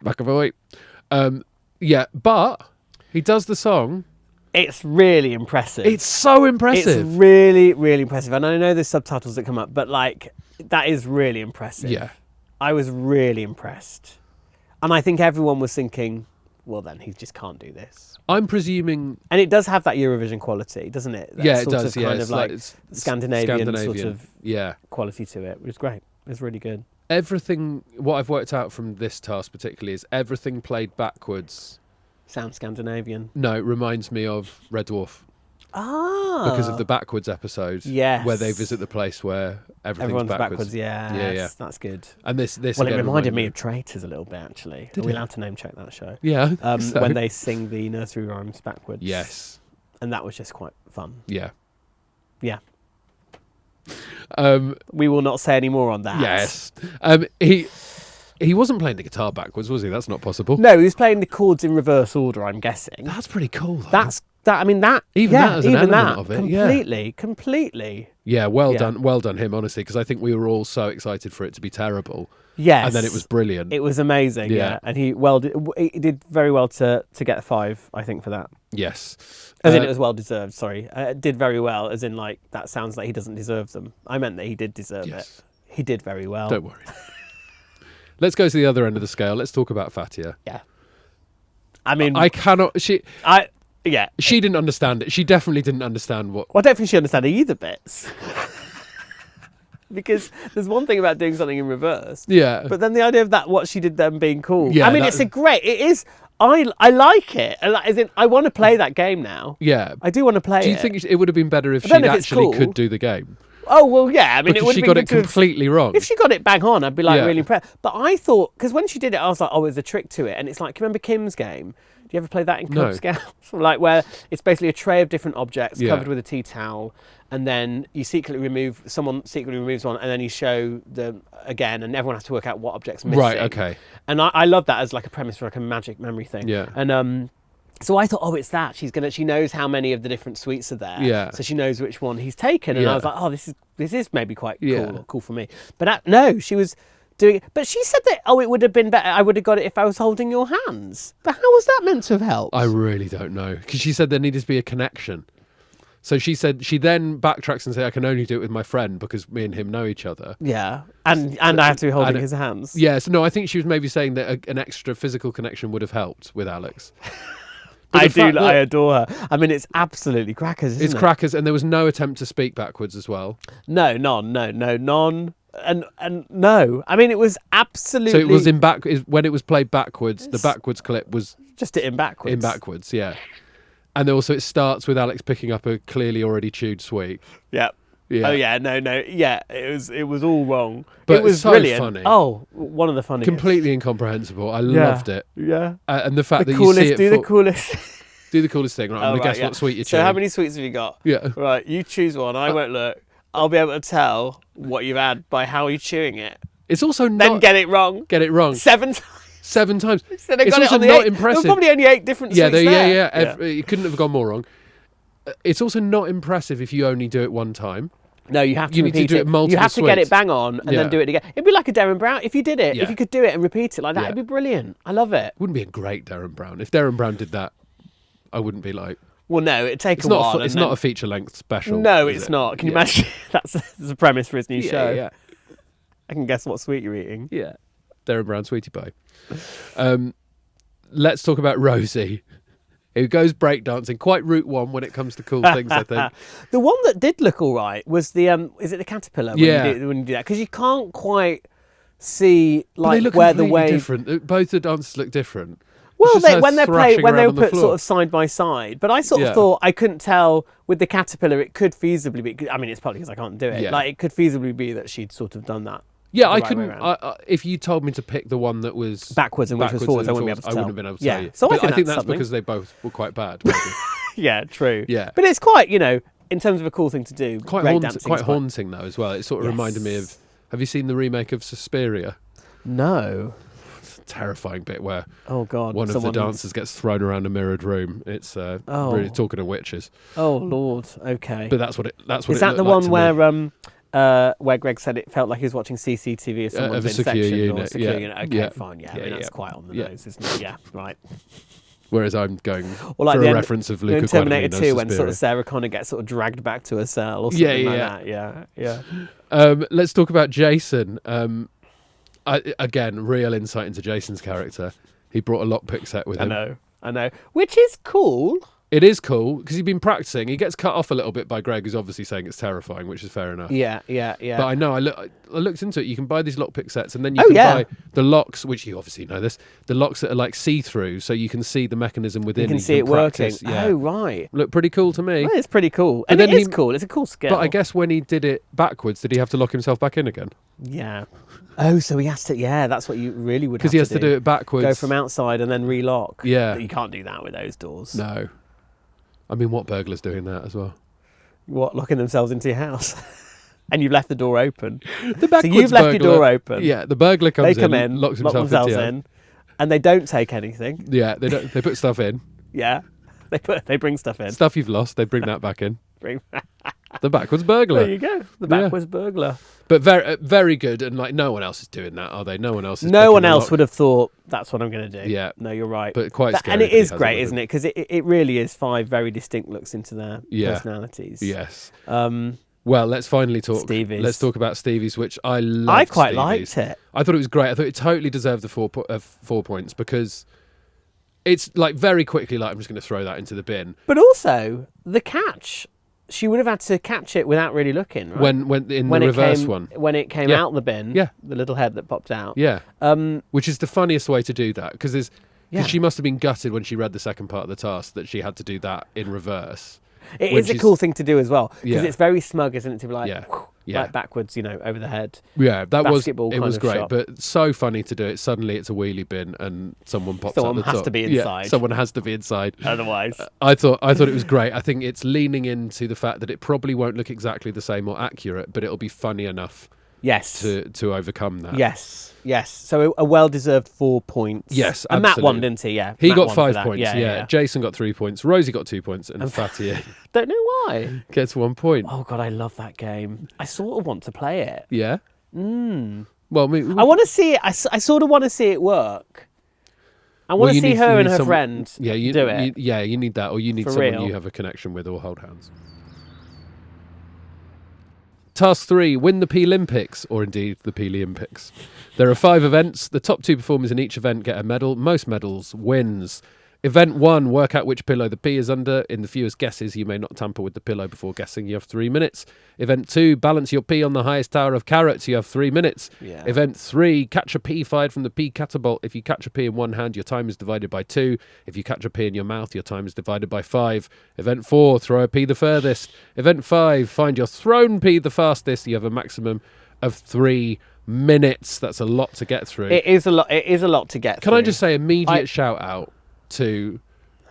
McAvoy. Yeah, but he does the song. It's really impressive. It's so impressive. It's really, really impressive. And I know there's subtitles that come up, but like that is really impressive. Yeah. I was really impressed. And I think everyone was thinking, well then, he just can't do this. I'm presuming. And it does have that Eurovision quality, doesn't it? That Yeah, it sort does. Of Yeah, kind it's of like it's Scandinavian sort of Yeah. quality to it, which is great. It's really good. Everything. What I've worked out from this task particularly is everything played backwards. Sounds Scandinavian. No, it reminds me of Red Dwarf Ah. because of the backwards episode. Yes. Where they visit the place where everything's Everyone's backwards. Yeah. That's good. And this Well, it again reminded me of Traitors a little bit, actually. Are we allowed to name check that show? Yeah. When they sing the nursery rhymes backwards. Yes. And that was just quite fun. Yeah. Yeah. We will not say any more on that. Yes. He wasn't playing the guitar backwards, was he? That's not possible. No, he was playing the chords in reverse order, I'm guessing. That's pretty cool, though. That Even that as an element of it, completely. Yeah, well done him, honestly, because I think we were all so excited for it to be terrible. Yes. And then it was brilliant. It was amazing, yeah. And he did very well to get a 5, I think, for that. Yes. As in it was well deserved, sorry. Did very well, as in like, that sounds like he doesn't deserve them. I meant that he did deserve it. He did very well. Don't worry. Let's go to the other end of the scale. Let's talk about Fatia. Yeah. I mean... I cannot... Yeah. She didn't understand it. She definitely didn't understand what... Well, I don't think she understood either bits. Because there's one thing about doing something in reverse. Yeah. But then the idea of that, what she did then being cool. Yeah, I mean, it is... I like it. As in, I want to play that game now. Yeah. I do want to play it. Do you think it would have been better if she don't know if it's actually cool. could do the game? Oh, well, yeah. I mean, Because it would she be got good it to have- completely wrong. If she got it bang on, I'd be like Yeah. really impressed. But I thought, because when she did it, I was like, oh, there's a trick to it. And it's like, remember Kim's game? Do you ever play that in Cub No. Scouts? Like where it's basically a tray of different objects Yeah. covered with a tea towel, and then someone secretly removes one, and then you show them again, and everyone has to work out what object's missing. Right, okay. And I love that as like a premise for like a magic memory thing. Yeah. And so I thought, oh, it's that. She knows how many of the different sweets are there. Yeah. So she knows which one he's taken. And Yeah. I was like, oh, this is maybe quite Yeah. cool or cool for me. But no, she was doing it. But she said that, oh, it would have been better. I would have got it if I was holding your hands. But how was that meant to have helped? I really don't know. Because she said there needed to be a connection. So she then backtracks and says, I can only do it with my friend because me and him know each other. Yeah. And I have to be holding his hands. Yeah, so no, I think she was maybe saying that an extra physical connection would have helped with Alex. I adore her. I mean, it's absolutely crackers, isn't it? It's crackers, and there was no attempt to speak backwards as well. No, none. And no. I mean, it was absolutely... So it was when it was played backwards, the backwards clip was... Just it in backwards. In backwards, yeah. And also it starts with Alex picking up a clearly already chewed sweet. Yeah. Yeah. Oh yeah, no, yeah. It was all wrong. But it was so brilliant. funny. Oh, one of the funniest. Completely incomprehensible. I loved it. Yeah. And the fact the that coolest, you see it the coolest. Do the coolest thing. Right, I'm going to guess what sweet you're chewing. So how many sweets have you got? Yeah. Right, you choose one. I won't look. I'll be able to tell what you've had by how you're chewing it. It's also not... Then get it wrong. 7 times. 7 times. So they it's got also it on not the impressive. There were probably only 8 different sweets there. You couldn't have gone more wrong. It's also not impressive if you only do it one time. No, you have to repeat need to do it multiple You have to get sweets. it bang on and then do it again. It'd be like a Darren Brown. If you did it, Yeah. if you could do it and repeat it like that, Yeah. it'd be brilliant. I love it. Wouldn't be a great Darren Brown. If Darren Brown did that, I wouldn't be like... Well, no, it'd take a while. It's not a feature-length special. No, it's not. Can you imagine? That's the premise for his new show. Yeah. I can guess what sweet you're eating. Yeah. Darren Brown Sweetie Pie. Let's talk about Rosie, who goes breakdancing, quite route one when it comes to cool things, I think. The one that did look all right was the, is it the caterpillar? When you do that? Because you can't quite see They look where the completely wave... different. Both the dances look different. Well, It's just her when they thrashing were around on the put floor. sort of side by side, but I sort of thought I couldn't tell with the caterpillar. It could feasibly be. I mean, it's probably because I can't do it. Yeah. Like it could feasibly be that she'd sort of done that. Yeah, the I right couldn't. way around. If you told me to pick the one that was Backwards and which was forwards, I wouldn't be able to tell. I wouldn't have been able to Yeah. tell you. So But I think that's because they both were quite bad. Yeah, true. Yeah. But it's quite, in terms of a cool thing to do. Quite haunting though as well. It sort of reminded me of. Have you seen the remake of Suspiria? No. Terrifying bit where one of the dancers gets thrown around a mirrored room. It's really talking of witches. Oh Lord, okay. But that's what it. Is that the one where Greg said it felt like he was watching CCTV of someone's of a secure sectioned unit? or secure Yeah. unit? Okay, Yeah. fine. Yeah, Yeah, I mean, that's yeah. quite on the nose, isn't it? Yeah, right. Whereas I'm going Or like for the a end, reference of in Luca Terminator Guadagnino's 2 when sort Suspiria. of Sarah Connor gets sort of dragged back to her cell or something like that. Yeah. Let's talk about Jason. Again, real insight into Jason's character. He brought a lockpick set with him. I know. Which is cool. It is cool because he's been practicing. He gets cut off a little bit by Greg, who's obviously saying it's terrifying, which is fair enough. Yeah. But I know, I looked into it. You can buy these lockpick sets, and then you can buy the locks, which you obviously know this, the locks that are like see-through, so you can see the mechanism within. You can see it practice. working. Yeah. Oh, right. Look pretty cool to me. Well, it's pretty cool. But And then it is cool. It's a cool skill. But I guess when he did it backwards, did he have to lock himself back in again? Yeah. Oh, so he has to... Yeah, that's what you really would have to do. Because he has to do it backwards. Go from outside and then relock. Yeah. But you can't do that with those doors. No. I mean, what burglar's doing that as well? What, locking themselves into your house? And you've left the door open. The backwards So you've left your burglar- door open. Yeah, the burglar comes They come in, locks lock himself themselves into in, and they don't take anything. Yeah, they put stuff in. Yeah. They bring stuff in. Stuff you've lost, they bring that back in. Bring... The backwards burglar. There you go. The backwards burglar. But very, very good, and like no one else is doing that, are they? No one else. No one else would have thought that's what I'm going to do. Yeah. No, you're right. But quite scary. And it that he is has great, with isn't him. it? Because it really is 5 very distinct looks into their personalities. Yes. Um, Well, let's finally talk. Stevie's. Let's talk about Stevie's, which I loved. I quite Stevie's. liked it. I thought it was great. I thought it totally deserved the 4 points because it's like very quickly. Like I'm just going to throw that into the bin. But also the catch. She would have had to catch it without really looking, right? When the reverse one. When it came out the bin, Yeah. the little head that popped out. Yeah. Which is the funniest way to do that because Yeah. she must have been gutted when she read the second part of the task that she had to do that in reverse. It is a cool thing to do as well because Yeah. it's very smug, isn't it? To be like, Yeah. like backwards, over the head. Yeah, that was it. Basketball kind Was of great, shot. but so funny to do it. Suddenly, it's a wheelie bin, and someone pops Someone up the has top. to be Yeah, inside. someone has to be inside. Otherwise, I thought it was great. I think it's leaning into the fact that it probably won't look exactly the same or accurate, but it'll be funny enough. yes, To overcome that. yes. So a well-deserved 4 points. Yes, and Matt absolutely. won, didn't he? Yeah, He Matt got won for 5 that. points. Yeah. Jason got 3 points. Rosie got 2 points, and Fatty Don't know why. gets 1 point. Oh God, I love that game. I sort of want to play it. Yeah. Well, I want to see it. I sort of want to see it work. I want to see her and her friend do it. You need that, or you need For someone real. you have a connection with, or hold hands. Task 3, win the P-Olympics, or indeed the P-Olympics. There are 5 events. The top 2 performers in each event get a medal. Most medals wins. Event 1, work out which pillow the P is under. In the fewest guesses, you may not tamper with the pillow before guessing. You have 3 minutes. Event 2, balance your P on the highest tower of carrots. You have 3 minutes. Yeah. Event 3, catch a P fired from the P catapult. If you catch a P in one hand, your time is divided by 2. If you catch a P in your mouth, your time is divided by 5. Event 4, throw a P the furthest. Event 5, find your thrown P the fastest. You have a maximum of 3 minutes. That's a lot to get through. It is a lot. It is a lot to get through. Can I just say immediate shout out to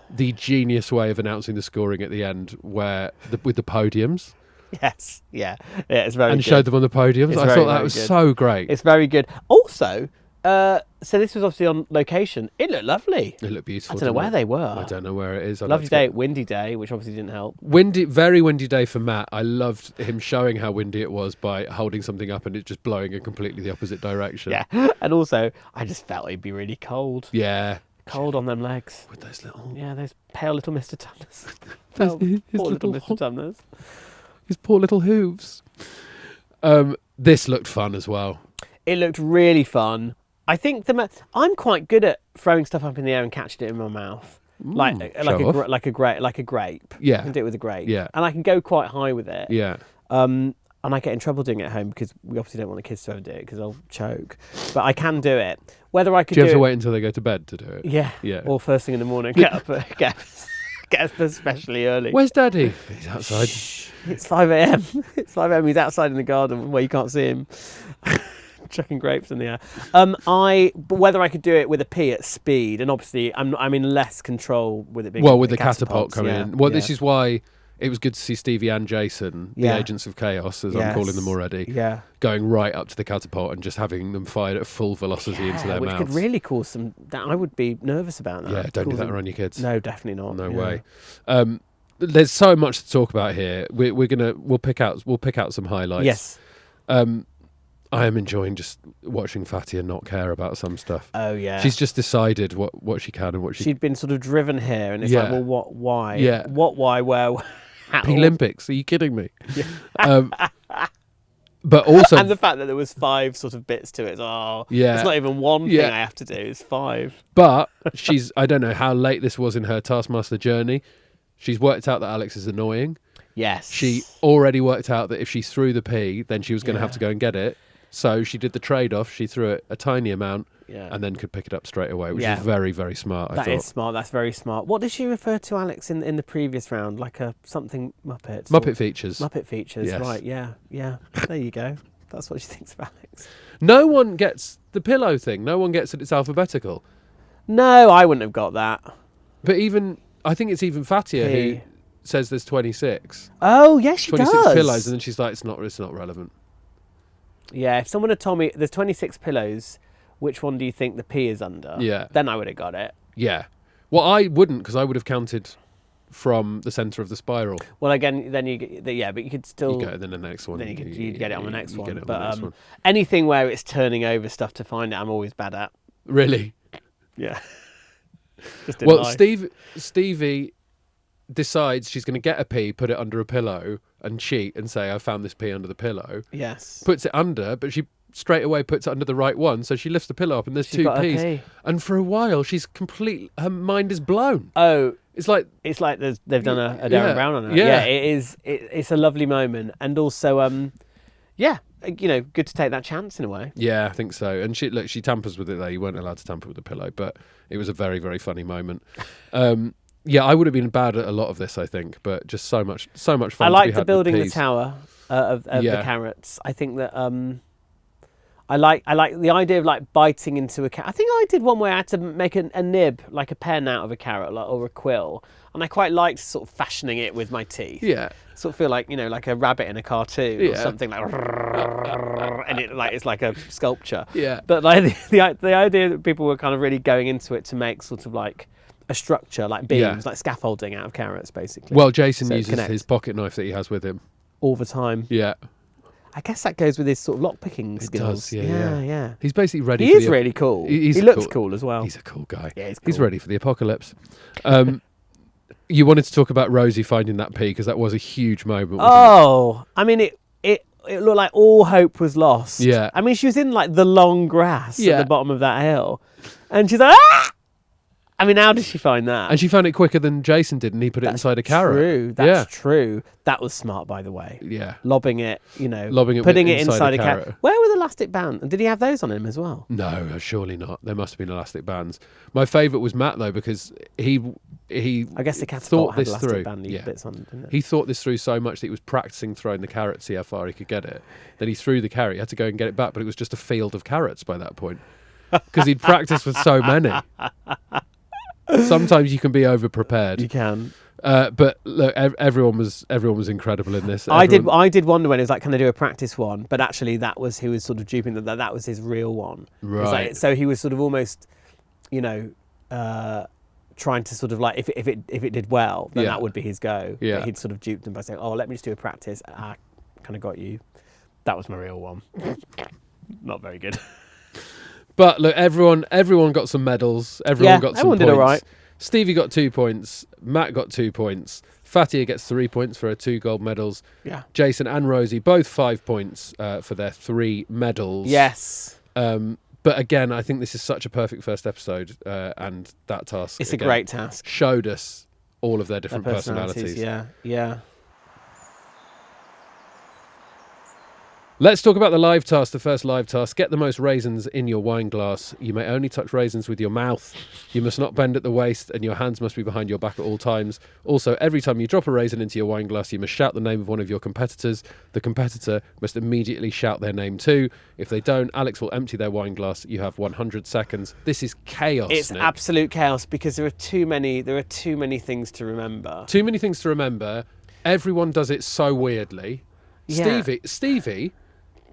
the genius way of announcing the scoring at the end, where with the podiums. Yes, yeah, it's very. And good. showed them on the podiums. It's I very, thought that very was good. so great. It's very good. Also, so this was obviously on location. It looked lovely. It looked beautiful. I don't know where they were. I don't know where it is. Lovely day, windy day, which obviously didn't help. Windy, very windy day for Matt. I loved him showing how windy it was by holding something up and it just blowing in completely the opposite direction. Yeah, and also I just felt it'd be really cold. Yeah. Cold on them legs. With those little... Yeah, those pale little Mr. Tumners. His Poor little little Mr. Tumners. His poor little hooves. This looked fun as well. It looked really fun. I think I'm quite good at throwing stuff up in the air and catching it in my mouth, like a grape. Yeah. I can do it with a grape. Yeah. And I can go quite high with it. Yeah. And I get in trouble doing it at home because we obviously don't want the kids to ever do it because they'll choke. But I can do it. Whether I could Do you have do to it, wait until they go to bed to do it? Yeah. Yeah. Or first thing in the morning, get up especially early. Where's Daddy? He's outside. It's 5 a.m. It's 5 a.m. He's outside in the garden where you can't see him. Chucking grapes in the air. But whether I could do it with a P at speed, and obviously I'm in less control with it being Well, with the catapult coming in. Well, yeah. this is why it was good to see Stevie and Jason, the agents of chaos, as I'm calling them already, going right up to the catapult and just having them fired at full velocity into their which mouths. could really cause some. That I would be nervous about that. Yeah, don't do that around your kids. No, definitely not. No way. There's so much to talk about here. We'll pick out some highlights. Yes. I am enjoying just watching Fatia not care about some stuff. Oh yeah. She's just decided what she can and what she. She'd been sort of driven here, and it's like, well, what? Why? Yeah. What? Why? Where? How? Olympics? Are you kidding me? Yeah. But also, and the fact that there was 5 sort of bits to it. Yeah. It's not even one thing I have to do. It's 5. But I don't know how late this was in her Taskmaster journey. She's worked out that Alex is annoying. Yes. She already worked out that if she threw the P, then she was going to have to go and get it. So she did the trade-off. She threw it a tiny amount and then could pick it up straight away, which is very, very smart, I thought. That is smart. That's very smart. What did she refer to Alex in the previous round? Like a something Muppet? Muppet Features. Muppet Features, yes. Right, yeah. There you go. That's what she thinks of Alex. No one gets the pillow thing. No one gets that it's alphabetical. No, I wouldn't have got that. But I think it's even Fatia who says there's 26. Oh, yes, she 26 does. pillows, and then she's like, it's not relevant. Yeah, if someone had told me there's 26 pillows, which one do you think the P is under? Yeah. Then I would have got it. Yeah. Well, I wouldn't, because I would have counted from the centre of the spiral. Well, again, then but you could still. You get it in the next one. Then you'd get it on the next one. Get it on But the next one. anything where it's turning over stuff to find it, I'm always bad at. Really? Yeah. Just in Well, life. Stevie decides she's going to get a P, put it under a pillow, and cheat and say, I found this P under the pillow. Yes. Puts it under, but she straight away puts it under the right one, so she lifts the pillow up and there's 2 Ps. And for a while, she's her mind is blown. Oh, it's like they've done a Darren Brown on her. Yeah. It is. It's a lovely moment, and also, good to take that chance in a way. Yeah, I think so. And she tampers with it there. You weren't allowed to tamper with the pillow, but it was a very, very funny moment. Yeah, I would have been bad at a lot of this, I think, but just so much fun. I like the building the tower of the carrots. I think that I like the idea of like biting into a carrot. I think I did one where I had to make a nib, like a pen out of a carrot, or a quill, and I quite liked sort of fashioning it with my teeth. Yeah, sort of feel like like a rabbit in a cartoon or something like, and it's like a sculpture. Yeah, but like the idea that people were kind of really going into it to make sort of like a structure, like beams, like scaffolding out of carrots, basically. Well, Jason uses his pocket knife that he has with him all the time. Yeah. I guess that goes with his sort of lock-picking skills. Does, yeah. He's basically ready. He is really cool. He looks cool as well. He's a cool guy. Yeah, he's cool. He's ready for the apocalypse. You wanted to talk about Rosie finding that P because that was a huge moment. Wasn't it? I mean, it it looked like all hope was lost. Yeah. I mean, she was in like the long grass Yeah. at the bottom of that hill, and she's like, ah! I mean, how did she find that? And she found it quicker than Jason did, and he put it inside a carrot. True. That's true. That was smart, by the way. Yeah. Lobbing it, Putting it inside a carrot. Where were the elastic bands? And did he have those on him as well? No, surely not. There must have been elastic bands. My favourite was Matt, though, because he I guess the thought catapult had this elastic through. bandy bits on, didn't it? He thought this through so much that he was practicing throwing the carrot to see how far he could get it. Then he threw the carrot. He had to go and get it back, but it was just a field of carrots by that point because he'd practiced with so many. Sometimes you can be over prepared. You can. But look, everyone was incredible in this. I did wonder when it was like, can I do a practice one? But actually, he was sort of duping that was his real one. Right. So he was sort of almost, trying to sort of like if it did well, then that would be his go. Yeah. But he'd sort of duped them by saying, "Oh, let me just do a practice." I kind of got you. That was my real one. Not very good. But look, everyone got some medals. Everyone got some points. Did all right. Stevie got 2 points. Matt got 2 points. Fatia gets 3 points for her 2 gold medals. Yeah. Jason and Rosie both 5 points for their 3 medals. Yes. But again, I think this is such a perfect first episode, and that task. It's a great task. Showed us all of their different personalities. Yeah. Yeah. Let's talk about the live task, the first live task. Get the most raisins in your wine glass. You may only touch raisins with your mouth. You must not bend at the waist, and your hands must be behind your back at all times. Also, every time you drop a raisin into your wine glass, you must shout the name of one of your competitors. The competitor must immediately shout their name too. If they don't, Alex will empty their wine glass. You have 100 seconds. This is chaos. It's Nick. absolute chaos because there are too many things to remember. Too many things to remember. Everyone does it so weirdly. Yeah. Stevie.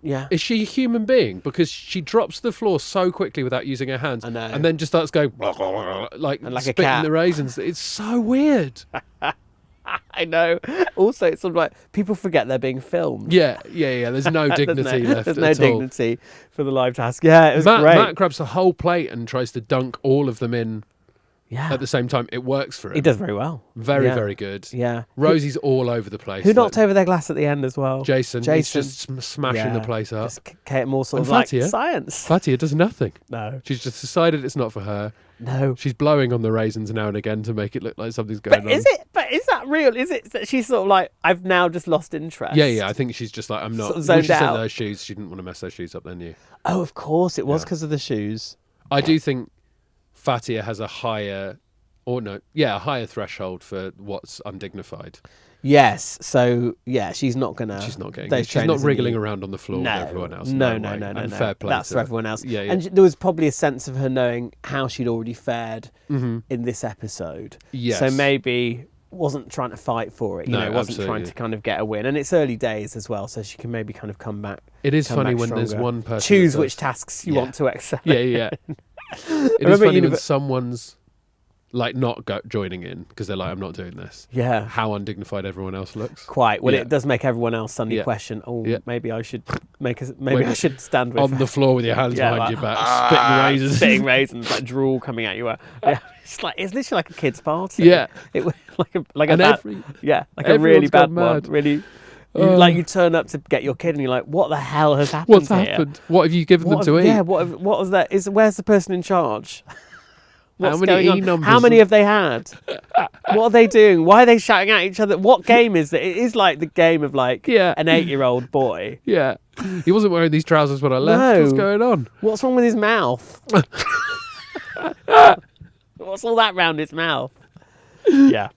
Yeah. Is she a human being? Because she drops to the floor so quickly without using her hands. I know. And then just starts going like a spitting cat. the raisins. It's so weird. I know. Also, it's sort of like people forget they're being filmed. Yeah. There's no dignity left There's at no all. dignity for the live task. Yeah, it was great. Matt grabs the whole plate and tries to dunk all of them in at the same time. It works for him. He does very well. Very, very good. Yeah. Rosie's all over the place. Who knocked over their glass at the end as well? Jason. He's just smashing the place up. Just more sort And of like Fatia? science. Fatia does nothing. No. She's just decided it's not for her. No. She's blowing on the raisins now and again to make it look like something's going on. But is that real? Is it that she's sort of like, I've now just lost interest? Yeah. I think she's just like, I'm not. Sort of When zoned she said out. those shoes, she didn't want to mess those shoes up, then you. Oh, of course. It was because of the shoes. I do think Fatia has a higher threshold for what's undignified. Yes. So, she's not going to. She's not getting those it. She's not trainers wriggling in you. around on the floor with everyone else. No. And fair play. That's to for her. everyone else. Yeah. And there was probably a sense of her knowing how she'd already fared in this episode. Yes. So maybe wasn't trying to fight for it. Wasn't absolutely. trying to kind of get a win. And it's early days as well, so she can maybe kind of come back. It is come funny back when there's stronger. one person. Choose that which does- tasks you want to excel. Yeah. It is funny when someone's like not joining in because they're like, I'm not doing this. Yeah. How undignified everyone else looks. Quite. Well, Yeah. it does make everyone else suddenly question. Maybe I should I should stand with on the floor with your hands behind like, your back, spitting raisins, like drool coming at you. Yeah, it's literally like a kid's party. Yeah. It was like a And a really bad gone one. mad. Really, you turn up to get your kid and you're like, what the hell has happened? What's happened? What have you given them to eat? Yeah. What was that? Where's the person in charge? How What's many going E on? numbers? How many have they had? What are they doing? Why are they shouting at each other? What game is it? It is like the game of like an 8-year-old boy. Yeah. He wasn't wearing these trousers when I left. No. What's going on? What's wrong with his mouth? What's all that round his mouth? Yeah.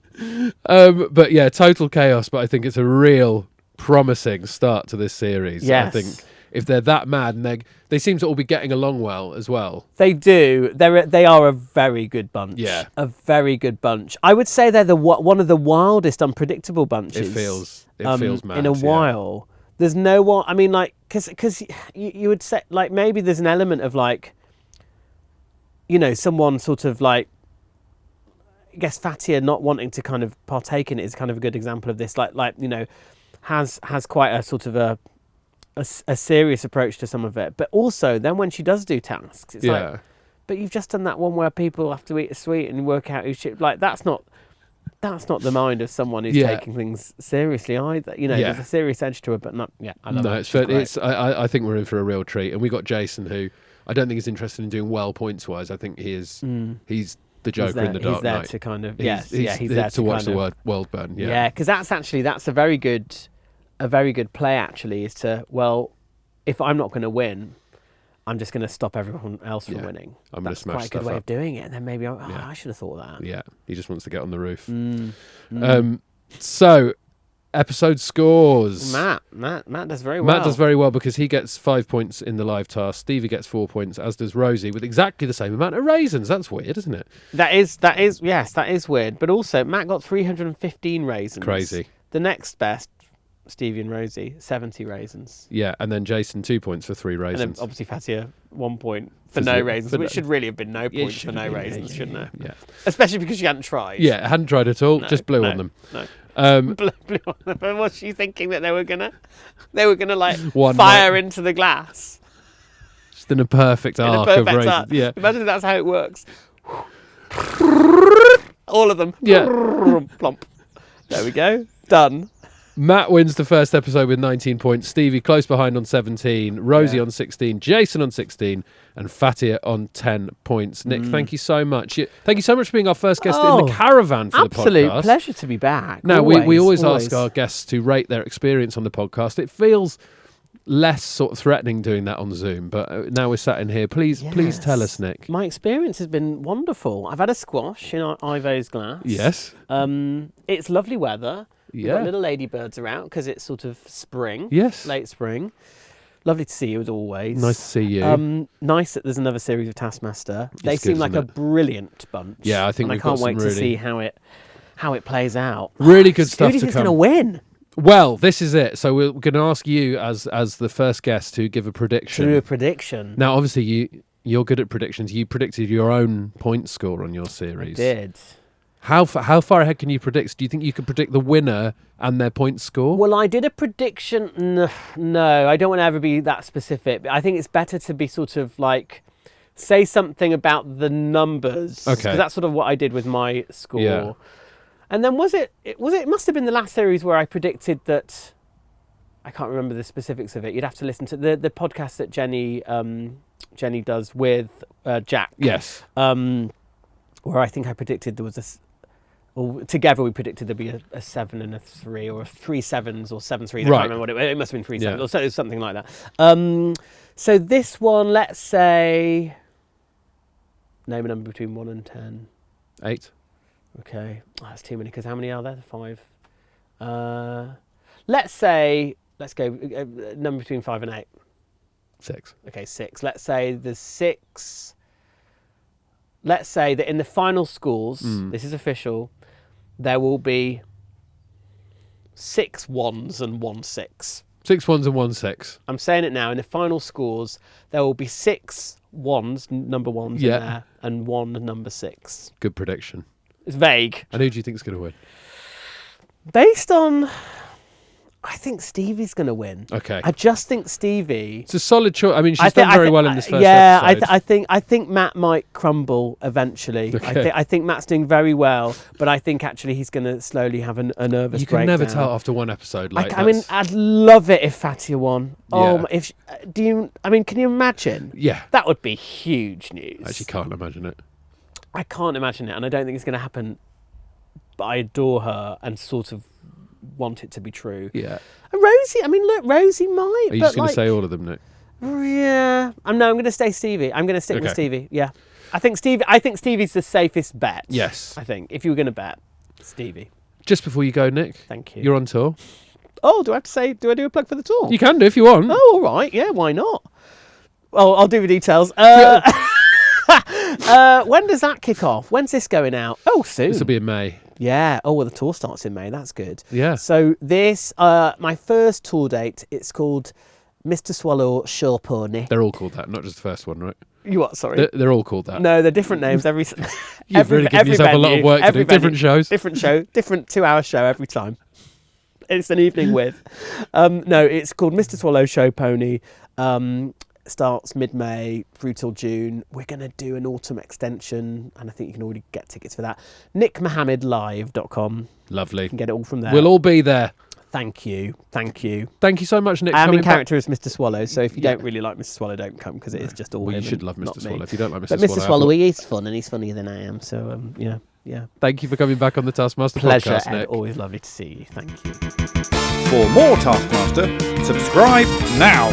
But yeah, total chaos. But I think it's a real promising start to this series. Yes. I think if they're that mad and they seem to all be getting along well as well. They do. They are a very good bunch. Yeah. A very good bunch. I would say they're one of the wildest, unpredictable bunches. It feels mad in a while. There's no one. I mean, like, because you would say like maybe there's an element of like, someone sort of like. I guess Fatia not wanting to kind of partake in it is kind of a good example of this. Like has quite a sort of a serious approach to some of it, but also then when she does do tasks, it's like, but you've just done that one where people have to eat a sweet and work out who should, like that's not that's not the mind of someone who's Yeah. taking things seriously either. You know, Yeah. there's a serious edge to it, but not. Yeah, I love No, it. it's She's fair. great. I think we're in for a real treat, and we got Jason, who I don't think is interested in doing well points wise. I think he is. He's the Joker in the Dark He's there Knight. to kind of He's he's there to watch kind the of, world burn. Yeah. Yeah, because that's a very good play actually. Is to, well, if I'm not going to win, I'm just going to stop everyone else from Yeah. winning. I'm gonna That's smash quite a good stuff way up. of doing it. And then maybe Yeah. I should have thought of that. Yeah, he just wants to get on the roof. Mm. So, episode scores. Matt does very well. Matt does very well because he gets 5 points in the live task. Stevie gets 4 points, as does Rosie, with exactly the same amount of raisins. That's weird, isn't it? That is weird. But also, Matt got 315 raisins. Crazy. The next best, Stevie and Rosie, 70 raisins. Yeah, and then Jason 2 points for 3 And raisins. then obviously Fatia 1 point for For no zero- raisins, for which no- should really have been no Yeah, it points for should no have been, raisins, yeah, shouldn't it? Yeah. Especially because you hadn't tried. Yeah, I hadn't tried at all. No, Just blew no, on them. No. Um, Blew on them. And was she thinking that they were gonna like One fire night. into the glass? just in a perfect In a arc of perfect raisins. arc. Yeah. Imagine that's how it works. All of them. Yeah. Plump. There we go. Done. Matt wins the first episode with 19 points. Stevie close behind on 17. Rosie on 16. Jason on 16. And Fatia on 10 points. Nick, thank you so much. Thank you so much for being our first guest in the caravan for the podcast. Absolute pleasure to be back. Now, we always ask our guests to rate their experience on the podcast. It feels less sort of threatening doing that on Zoom, but now we're sat in here. Please tell us, Nick. My experience has been wonderful. I've had a squash in Ivo's glass. Yes. It's lovely weather. We've Yeah. got little ladybirds around because it's sort of spring. Yes. Late spring. Lovely to see you as always. Nice to see you. Nice that there's another series of Taskmaster. They It's seem good, like a isn't it? brilliant bunch. Yeah, I think and we've I can't got wait some to really- see how it plays out. Really good stuff Who do you to think's going to come. win? Well, this is it. So we're going to ask you as the first guest to give a prediction. Do a prediction. Now, obviously, you're good at predictions. You predicted your own point score on your series. Did. How far ahead can you predict? Do you think you could predict the winner and their point score? Well, I did a prediction. No, I don't want to ever be that specific. But I think it's better to be sort of like say something about the numbers. Okay. 'Cause that's sort of what I did with my score. Yeah. And then it must have been the last series where I predicted that. I can't remember the specifics of it. You'd have to listen to the podcast that Jenny does with Jack. Yes. Where I think I predicted there was together we predicted there'd be a 7 and a 3 or 3 7s or 7 3s. I Right. can't remember what it must have been 3 7s Yeah. or so, it was something like that. So this one, let's say, name a number between 1 and 10. 8. Okay, that's too many because how many are there? 5. Let's go number between 5 and 8. 6. Okay, 6. Let's say there's 6. Let's say that in the final scores, this is official, there will be 6 1s and 1 6. 6 1s and 1 6. I'm saying it now. In the final scores, there will be 6 1s, number 1s in there, and 1 number 6. Good prediction. It's vague. And who do you think's going to win? Based on, I think Stevie's going to win. Okay. I just think Stevie. It's a solid choice. I mean, she's done very well in this first episode. I think Matt might crumble eventually. Okay. I think Matt's doing very well, but I think actually he's going to slowly have a nervous You can breakdown. never tell after one episode. Like, I mean, I'd love it if Fatia won. Yeah. Can you imagine? yeah. That would be huge news. I actually can't imagine it. I can't imagine it, and I don't think it's going to happen. But I adore her and sort of want it to be true. Yeah. And Rosie might. Are you but just going to like, say all of them, Nick? Yeah. I'm going to stay Stevie. I'm going to stick with Okay. Stevie. Yeah. I think Stevie's the safest bet. Yes. I think if you were going to bet, Stevie. Just before you go, Nick. Thank you. You're on tour. Oh, do I do a plug for the tour? You can do if you want. Oh, all right. Yeah, why not? Well, I'll do the details. When does that kick off? When's this going out? Oh, soon. This will be in May. Yeah. Oh, well, the tour starts in May. That's good. Yeah. So this, my first tour date, it's called Mr. Swallow Show Pony. They're all called that, not just the first one, right? You what? Sorry. They're all called that. No, they're different names every. You've really given yourself a lot of work to do. Different shows. Different show. Different 2-hour show every time. It's an evening with. No, it's called Mr. Swallow Show Pony. starts mid-May through till June. We're going to do an autumn extension, and I think you can already get tickets for that. nickmohammedlive.com. Lovely. You can get it all from there. We'll all be there. Thank you. Thank you. Thank you so much, Nick. I'm in coming back. character as Mr. Swallow, so if you don't really like Mr. Swallow, don't come, because it is just all Well, you him should and love not Mr. me. Swallow. If you don't like Mr. But Swallow, Mr. Swallow, he is fun, and he's funnier than I am, so yeah. thank you for coming back on the Taskmaster Pleasure, Podcast, and Nick. always lovely to see you. Thank you. For more Taskmaster, subscribe now.